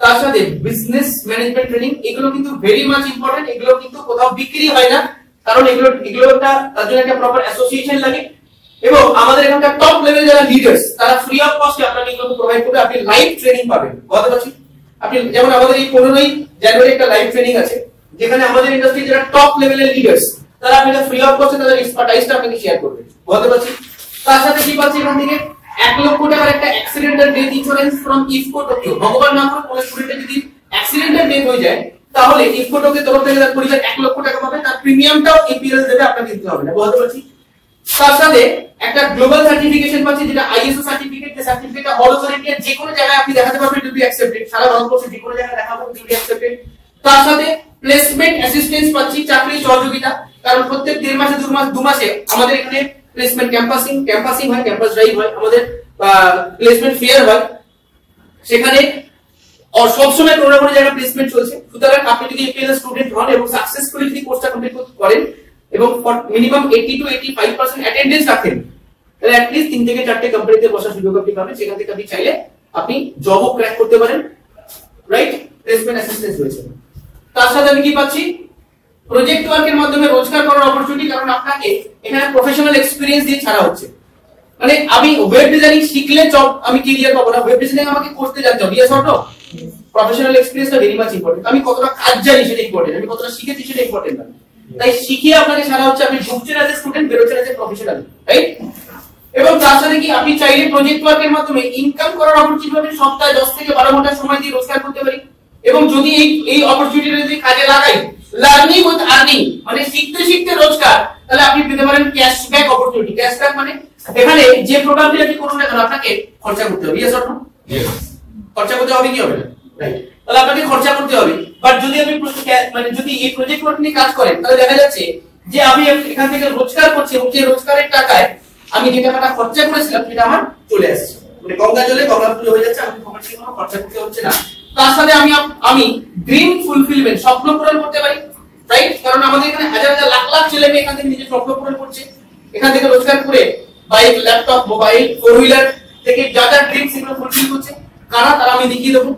তার সাথে বিজনেস ম্যানেজমেন্ট ট্রেনিং। এগুলো কিন্তু ভেরি মাচ ইম্পর্টেন্ট। এগুলো কিন্তু কোথাও বিক্রি হয় না, কারণ এগুলোটা তার জন্য একটা প্রপার অ্যাসোসিয়েশন লাগে। এবং আমাদের এখানকার টপ লেভেল যারা লিডার্স, তারা ফ্রি অফ কস্টে আপনাকে এগুলো প্রোভাইড করবে। আপনি লাইভ ট্রেনিং পাবেন। বলতে পারছি আপনি, যেমন আমাদের এই 15ই জানুয়ারি একটা লাইভ ট্রেনিং আছে, যেখানে আমাদের ইন্ডাস্ট্রি যারা টপ লেভেলের লিডার্স, তারা আপনাকে ফ্রি অফ কস্টে তাদের এক্সপার্টাইজটা আপনাকে শেয়ার করবে। বলতে পারছি। তার সাথে কি পাচ্ছি এখান থেকে 1 লক্ষ টাকার একটা accidental death insurance from IFFCO Tokyo. ভগবান না করে কোনো স্টুডেন্টের যদি অ্যাক্সিডেন্টাল ডেথ হয়ে যায়, তাহলে ইফকো টোকিও তরফ থেকে তার পরিবার 1 লক্ষ টাকা পাবে, তার প্রিমিয়ামটাও এপিএল দেবে, আপনাকে দিতে হবে না। বলতে পারছি। তার সাথে একটা গ্লোবাল সার্টিফিকেশন পাচ্ছি, যেটা আইএসও সার্টিফিকেট। যে সার্টিফিকেটটা অল ওভার ইন্ডিয়া যে কোনো জায়গায় আপনি দেখাতে পারবেন, টু বি অ্যাকসেপ্টেড। সারা ভারতবর্ষে যে কোনো জায়গায় দেখাবো, টু বি অ্যাকসেপ্টেড। তার সাথে প্লেসমেন্ট অ্যাসিস্ট্যান্স পাচ্ছি, চাকরি সহযোগিতা। কারণ প্রত্যেক 1.5 মাসে 2 মাসে আমাদের এখানে প্লেসমেন্ট ক্যাম্পাসিং হয়, ক্যাম্পাস ড্রাইভ হয়, আমাদের প্লেসমেন্ট ফেয়ার হয়, সেখানে সবসময় কোনো না কোনো জায়গায় প্লেসমেন্ট চলছে। সুতরাং আপনি যদি এপিএল স্টুডেন্ট হন এবং সাকসেসফুলি যদি কোর্সটা কমপ্লিট করেন এবং মিনিমাম 80 to 85% অ্যাটেন্ডেন্স রাখেন, তাহলে অ্যাট লিস্ট 3 থেকে 4টে কোম্পানিতে বসার সুযোগ আপনি পাবেন। সেখান থেকে আপনি চাইলে আপনি জবও ক্র্যাক করতে পারেন। রাইট? প্লেসমেন্ট অ্যাসিস্ট্যান্স রয়েছে। তার সাথে আমি কি পাচ্ছি, প্রজেক্ট ওয়ার্কের মাধ্যমে রোজগার করার অপরচুনিটি। কারণ আপনাকে এখানে প্রফেশনাল এক্সপেরিয়েন্স দিয়ে ছাড়া হচ্ছে। মানে আমি ওয়েব ডিজাইনিং শিখলে জব আমি ক্যারিয়ার পাবো না, ওয়েব ডিজাইনিং আমাকে করতে জানতে হবে। Yes or no? প্রফেশনাল এক্সপেরিয়েন্সটা ভেরি মাচ ইম্পর্টেন্ট। আমি কতটা কাজ জানি সেটা ইম্পর্টেন্ট, আমি কতটা শিখেছি সেটা ইম্পর্টেন্ট না। তাই শিখিয়ে আপনাকে ছাড়া হচ্ছে, আপনি ঢুকছেন অ্যাজ এ স্টুডেন্ট, বেরোচ্ছেন অ্যাজ এ প্রফেশনাল। রাইট? এবং তার সাথে কি আপনি চাইলে প্রজেক্ট ওয়ার্কের মাধ্যমে ইনকাম করার অপরচুনিটি পাবেন। সপ্তাহে 10 থেকে 12 ঘন্টা সময় দিয়ে রোজগার করতে পারি। এবং যদি এই অপরচুনিটিটা যদি কাজে লাগাই, লার্নিং উইথ আর্নিং, মানে শিখতে শিখতে রোজগার, তাহলে আপনি পেতে পারেন ক্যাশব্যাক অপরচুনিটি। ক্যাশব্যাক মানে এখানে যে প্রোডাক্টটি আপনি করুন না কেন, আপনাকে খরচা করতে হবে। Yes or no? খরচা করতে হবে কি হবে না? রাইট? তাহলে আপনাকে খরচা করতে হবে। বাট যদি আপনি মানে যদি এই প্রজেক্ট ওয়ার্ক নিয়ে কাজ করেন, তাহলে দেখা যাচ্ছে যে আমি এখান থেকে রোজগার করছি এবং যে রোজগারের টাকায় আমি যে টাকাটা খরচা করেছিলাম সেটা আমার চলে আসছে। মানে গঙ্গা জলে গঙ্গা ফুল হয়ে যাচ্ছে, আমাকে কোনো খরচা করতে হচ্ছে না। তার সাথে আমি ড্রিম ফুলফিলমেন্ট, স্বপ্ন পূরণ করতে পারি। রাইট? কারণ আমাদের এখানে হাজার হাজার লাখ লাখ ছেলে মেয়ে এখান থেকে নিজের স্বপ্ন পূরণ করছে, এখান থেকে রোজগার করে বাইক, ল্যাপটপ, মোবাইল, 4 হুইলার থেকে যা যা ড্রিম সেগুলো ফুলফিল করছে। কারা তারা আমি দেখিয়ে দেবো।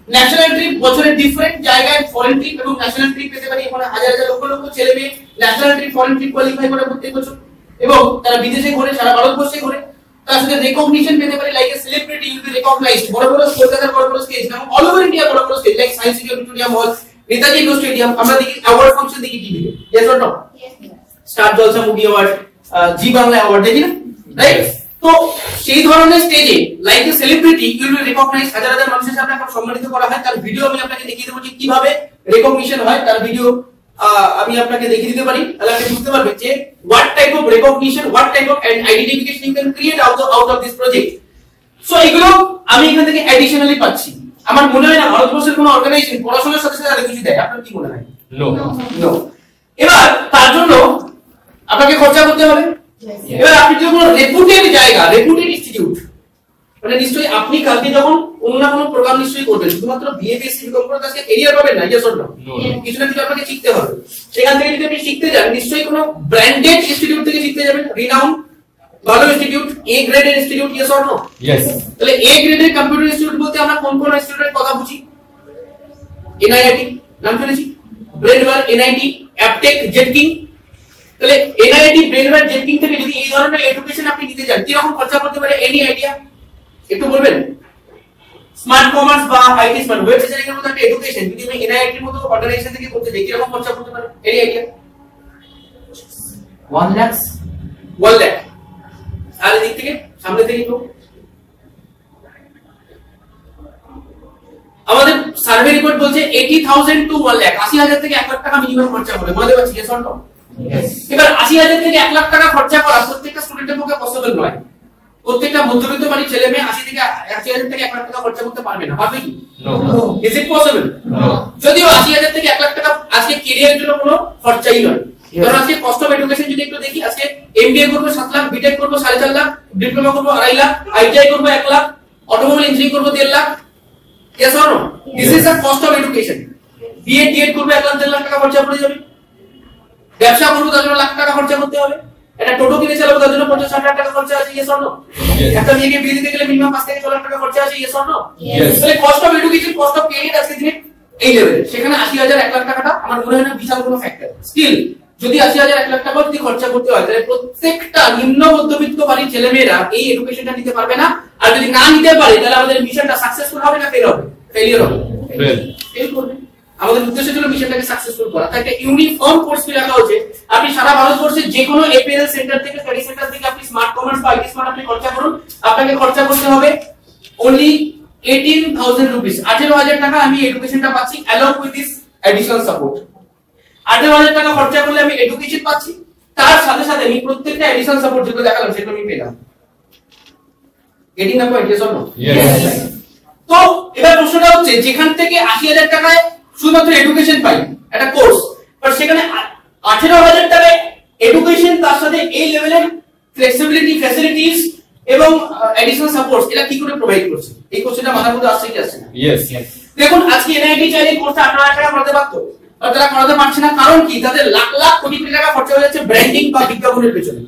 ন্যাশনাল ট্রিপ, বছরে ডিফারেন্ট জায়গায় ফরেন ট্রিপ এবং ন্যাশনাল ট্রিপ পেতে পারি। এখানে হাজার হাজার লক্ষ লক্ষ ছেলে মেয়ে national trip, foreign trip qualify করে প্রত্যেক বছর, এবং তারা বিদেশে ঘুরে, সারা ভারতবর্ষে ঘুরে। তার সাথে রেকগনিশন পেতে পারি, like a celebrity will be recognised. বড় বড় কলকাতার বড় বড় স্টেজ এবং অল ওভার ইন্ডিয়া বড় বড় stage, like Science City, Victoria Mall, Netaji indoor stadium. আমরা দেখি অ্যাওয়ার্ড ফাংশন দেখি টিভিতে। Yes or no? Star Jalsa movie award, Zee Bangla award দেখি না? রাইট? তো সেই ধরনের স্টেজে like a celebrity you will recognise, হাজার হাজার মানুষের সামনে আপনাকে সম্মানিত করা হয়। তার ভিডিও আমি আপনাকে দেখিয়ে দেবো যে কিভাবে রেকগনিশন হয়। তার ভিডিও আমি আপনাকে দেখিয়ে দিতে পারি, তাহলে আপনি বুঝতে পারবেন যে what type of recognition, what type of identification you can create out of this project. So এগুলো আমি এখান থেকে অ্যাডিশনালি পাচ্ছি। আমার মনে হয় না ভারতবর্ষের কোনো অর্গানাইজেশন পড়াশোনার সাথে সাথে আরো কিছু দেয়। আপনার কি মনে হয়? নো। এবার তার জন্য আপনাকে খরচা করতে হবে। এবার আপনি যদি কোনো রেপুটেড জায়গা, রেপুটেড ইনস্টিটিউট, মানে নিশ্চয়ই আপনি কালকে যখন কোনো না কোনো প্রোগ্রাম নিশ্চয়ই করবেন, শুধুমাত্র বিএ বিএসসি বিকম করে কাছে এরিয়ার পাবেন না। Yes or no? কিছু না কিছু আপনাকে শিখতে হবে। সেখান থেকে যদি আপনি শিখতে যান, নিশ্চয়ই কোনো ব্র্যান্ডেড ইনস্টিটিউট থেকে শিখতে যাবেন, রিনাউন্ড ভালো ইনস্টিটিউট, এ গ্রেডের institute. Yes or no? Yes. তাহলে এ গ্রেডের কম্পিউটার ইনস্টিটিউট বলতে আমরা কোন কোন ইনস্টিটিউটের কথা বুঝি? এনআইআইটি নাম শুনেছি, ব্রেনওয়্যার, এনআইটি, অ্যাপটেক, জেটকিং। তাহলে এনআইআইটি, ব্রেনওয়্যার, জেটকিং থেকে যদি এই ধরনের এডুকেশন আপনি নিতে যান, কি রকম খরচা করতে পারে? এনি আইডিয়া একটু বলবেন? স্মার্ট কমার্স বা আইটি স্মার্ট ওয়েব ডিজাইনিং এর মতো একটা এডুকেশন যদি আমি এনআইআইটি এর মতো অর্গানাইজেশন থেকে করতে যাই, কি রকম খরচা করতে পারে? Any idea? 1 লাখ। 1 লাখ। আর এদিক থেকে সামনে থেকে তো আমাদের সার্ভে রিপোর্ট বলছে 80,000 টু 1 লাখ, 80,000 থেকে 1 লাখ টাকা মিনিমাম খরচা হবে। বলতে পারছি yes or no? এবার 80,000 থেকে 1 লাখ টাকা খরচা করা প্রত্যেকটা স্টুডেন্টের পক্ষে পসিবল নয়। প্রত্যেকটা মধ্যবিত্ত বাড়ির ছেলে মেয়ে 80,000 থেকে 1 লাখ টাকা খরচা করতে পারবে না, পারবে কি? Is it possible? যদিও 80,000 থেকে 1 লাখ টাকা আজকে ক্যারিয়ারের জন্য কোনো খরচাই নয়। কারণ আজকে কস্ট অফ এডুকেশন যদি একটু দেখি, আজকে এমবিএ করব 7 লাখ, বিটেক করব 4.5 লাখ, ডিপ্লোমা করব 2.5 লাখ, আইটিআই করব 1 লাখ, অটোমোবাইল ইঞ্জিনিয়ারিং করব 1.5 lakh. Yes or no? This is the cost of education. BEd DEd করব 1 লাখ 1.5 লাখ টাকা খরচা পড়ে যাবে। ব্যবসা করব তার জন্য লাখ টাকা খরচা করতে হবে। একটা টোটো কিনে চালাবো তার জন্য 50-60 লাখ টাকা খরচা আছে। Yes or no? একটা মেয়েকে বিয়ে দিতে গেলে মিনিমাম 5 থেকে 6 লাখ টাকা খরচা আছে। Yes or no? তাহলে cost of education, cost of career আজকে দিনে এই লেভেলে। সেখানে 80,000 1 লাখ টাকাটা আমার মনে হয় না বিশাল কোনো ফ্যাক্টর। স্টিল যদি 80,000 1 লাখ টাকা যদি খরচা করতে হয় তাহলে প্রত্যেকটা নিম্ন মধ্যবিত্ত বাড়ির ছেলেমেয়েরা এই এডুকেশনটা নিতে পারবে না। আর যদি না নিতে পারে তাহলে আমাদের মিশনটা সাকসেসফুল হবে না ফেল হবে? ফেলিয়ার হবে, ফেল করবে। আমাদের উদ্দেশ্য ছিল মিশনটাকে সাকসেসফুল করা। তাই একটা ইউনিফর্ম কোর্স ফি রাখা হচ্ছে। আপনি সারা ভারতবর্ষে যে কোনো এপিএল সেন্টার থেকে, স্টাডি সেন্টার থেকে আপনি স্মার্ট কমার্স বা আইটি স্মার্ট আপনি খরচা করুন, আপনাকে খরচা করতে হবে only 18,000 rupees। 18,000 টাকা আমি এডুকেশনটা পাচ্ছি along with this additional support। 18,000 টাকা খরচা করলে আমি এডুকেশন পাচ্ছি, তার সাথে সাথে আমি প্রত্যেকটা এডিশনাল সাপোর্ট যেগুলো দেখালাম সেগুলো আমি পেলাম। Getting the point? Yes or no? Yes. তো এবার প্রশ্নটা হচ্ছে, যেখান থেকে 80,000 টাকায় শুধুমাত্র এডুকেশন পাই একটা কোর্স, বাট সেখানে 18,000 টাকায় এডুকেশন তার সাথে এই লেভেলের ফ্লেক্সিবিলিটি, ফ্যাসিলিটিস এবং এডিশনাল সাপোর্টস এটা কি করে প্রোভাইড করছে? এই কোশ্চেনটা মাথার মধ্যে আসছে কি আসছে না? ইয়েস। দেখুন আজকে এনআইটি চাইলে কোর্সটা 18,000 টাকা করাতে পারতো, আর তারা করাতে পারছে না। কারণ কি? তাদের লাখ লাখ কোটি কোটি টাকা খরচা হয়ে যাচ্ছে ব্র্যান্ডিং বা বিজ্ঞাপনের পেছনে।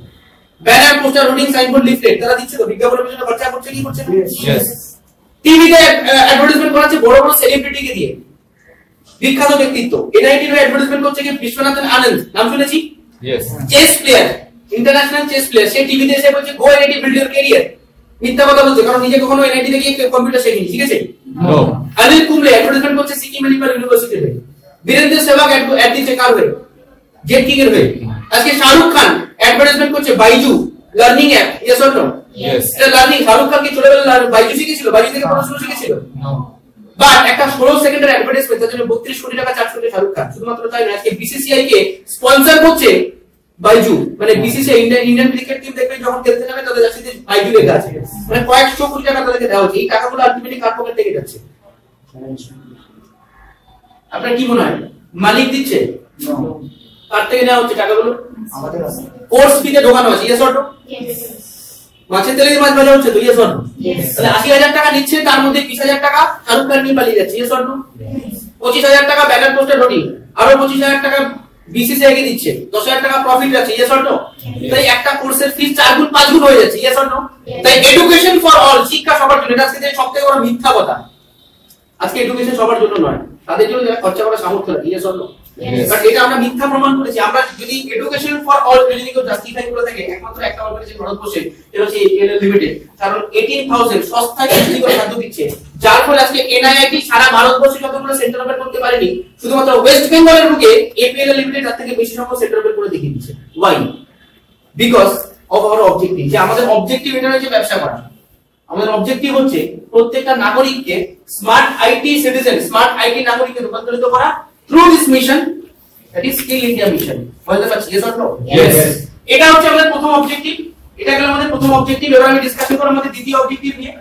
Banner, poster, hoarding, signboard, leaflet তারা দিচ্ছে তো, বিজ্ঞাপনের পেছনে খরচা করছে কি করছে না? ইয়েস। টিভিতে অ্যাডভার্টাইজমেন্ট করাচ্ছে বড় বড় সেলিব্রিটিকে দিয়ে, বিখ্যাত ব্যক্তিত্ব। এনআইটির অ্যাডভার্টাইজমেন্ট করছে কি বিশ্বনাথন আনন্দ, নাম শুনেছি? Yes. Chess player, international chess player, সে টিভিতে এসে বলছে go NIT build your career. মিথ্যা কথা বলছে, কারণ নিজে কখনো এনআইটি থেকে কম্পিউটার শেখেনি, শিখেছে? নো। অনিল কুম্বলে অ্যাডভার্টাইজমেন্ট করছে সিকিম মেডিকেল ইউনিভার্সিটিতে। বীরেন্দ্র সেহবাগ অ্যাড দিচ্ছে কার হয়ে? জেট কিং এর হয়ে। আজকে শাহরুখ খান অ্যাডভার্টাইজমেন্ট করছে Byju learning app. Yes or no? Yes. এটা লার্নিং, শাহরুখ খান কি ছোটবেলা বাইজু শিখেছিল? বাইজু থেকে পড়াশোনা শিখেছিল? নো। বাট একটা 16 সেকেন্ডের অ্যাডভার্টাইজমেন্ট তার জন্য 32 কোটি টাকা চার্জ করছে শাহরুখ খান। শুধুমাত্র তাই নয়, আজকে বিসিসিআই কে স্পন্সর করছে বাইজু। মানে বিসিসিআই ইন্ডিয়ান ক্রিকেট টিম দেখবে যখন খেলতে যাবে তাদের জার্সিতে বাইজু লেখা আছে। মানে কয়েকশো কোটি টাকা তাদেরকে দেওয়া হচ্ছে। এই টাকাগুলো আলটিমেটলি কার পকেট থেকে যাচ্ছে? আপনার কি মনে হয় মালিক দিচ্ছে? কার থেকে নেওয়া হচ্ছে টাকাগুলো? আমাদের আছে। কোর্স ফিতে ঢোকানো আছে। Yes or no? ইয়েস। মাছের তেলে মাছ ভাজা হচ্ছে তো। Yes or no? তাহলে 80,000 টাকা নিচ্ছে, তার মধ্যে 20,000 টাকা শাহরুখ খান নিয়ে পালিয়ে যাচ্ছে। Yes or no? 25,000 টাকা ব্যানার পোস্টার হোর্ডিং, আরো 25,000 টাকা বিসিসিআই কে দিচ্ছে, 10,000 টাকা প্রফিট আছে। Yes or no? তাই একটা কোর্সের ফি 4 গুণ 5 গুণ হয়ে যাচ্ছে। Yes or no? তাই এডুকেশন ফর অল, শিক্ষা সবার জন্য, এটা আজকে সবথেকে বড় মিথ্যা কথা। আজকে এডুকেশন সবার জন্য নয়, তাদের জন্য যারা খরচা করার সামর্থ্য রাখে। Yes or no? বাট এটা আমরা মিথ্যা প্রমাণ করেছি। আমরা যদি এডুকেশন ফর অল যদি কেউ জাস্টিফাই করে থাকে, একমাত্র একটা অর্গানাইজেশন ভারতবর্ষে, এটা হচ্ছে এপিএল লিমিটেড। কারণ 18,000 সস্তায় ফ্রি করে খাদ্য দিচ্ছে, যার ফলে আজকে এনআইআইটি সারা ভারতবর্ষে যতগুলো সেন্টার ওপেন করতে পারেনি, শুধুমাত্র ওয়েস্ট বেঙ্গলের বুকে এপিএল লিমিটেড তার থেকে বেশি সংখ্যক সেন্টার ওপেন করে দেখিয়ে দিচ্ছে। Why? Because of our objective. যে আমাদের অবজেক্টিভ এটা হচ্ছে ব্যবসা করা। আমাদের অবজেক্টিভ হচ্ছে প্রত্যেকটা নাগরিককে smart IT citizen, smart IT নাগরিকে রূপান্তরিত করা through this mission, that is Skill India mission. বলতে পারছি? Yes or no? Yes. এটা হচ্ছে আমাদের প্রথম অবজেক্টিভ। এটা গেল আমাদের প্রথম অবজেক্টিভ। এবার আমি ডিসকাশন করব আমাদের দ্বিতীয় অবজেক্টিভ নিয়ে।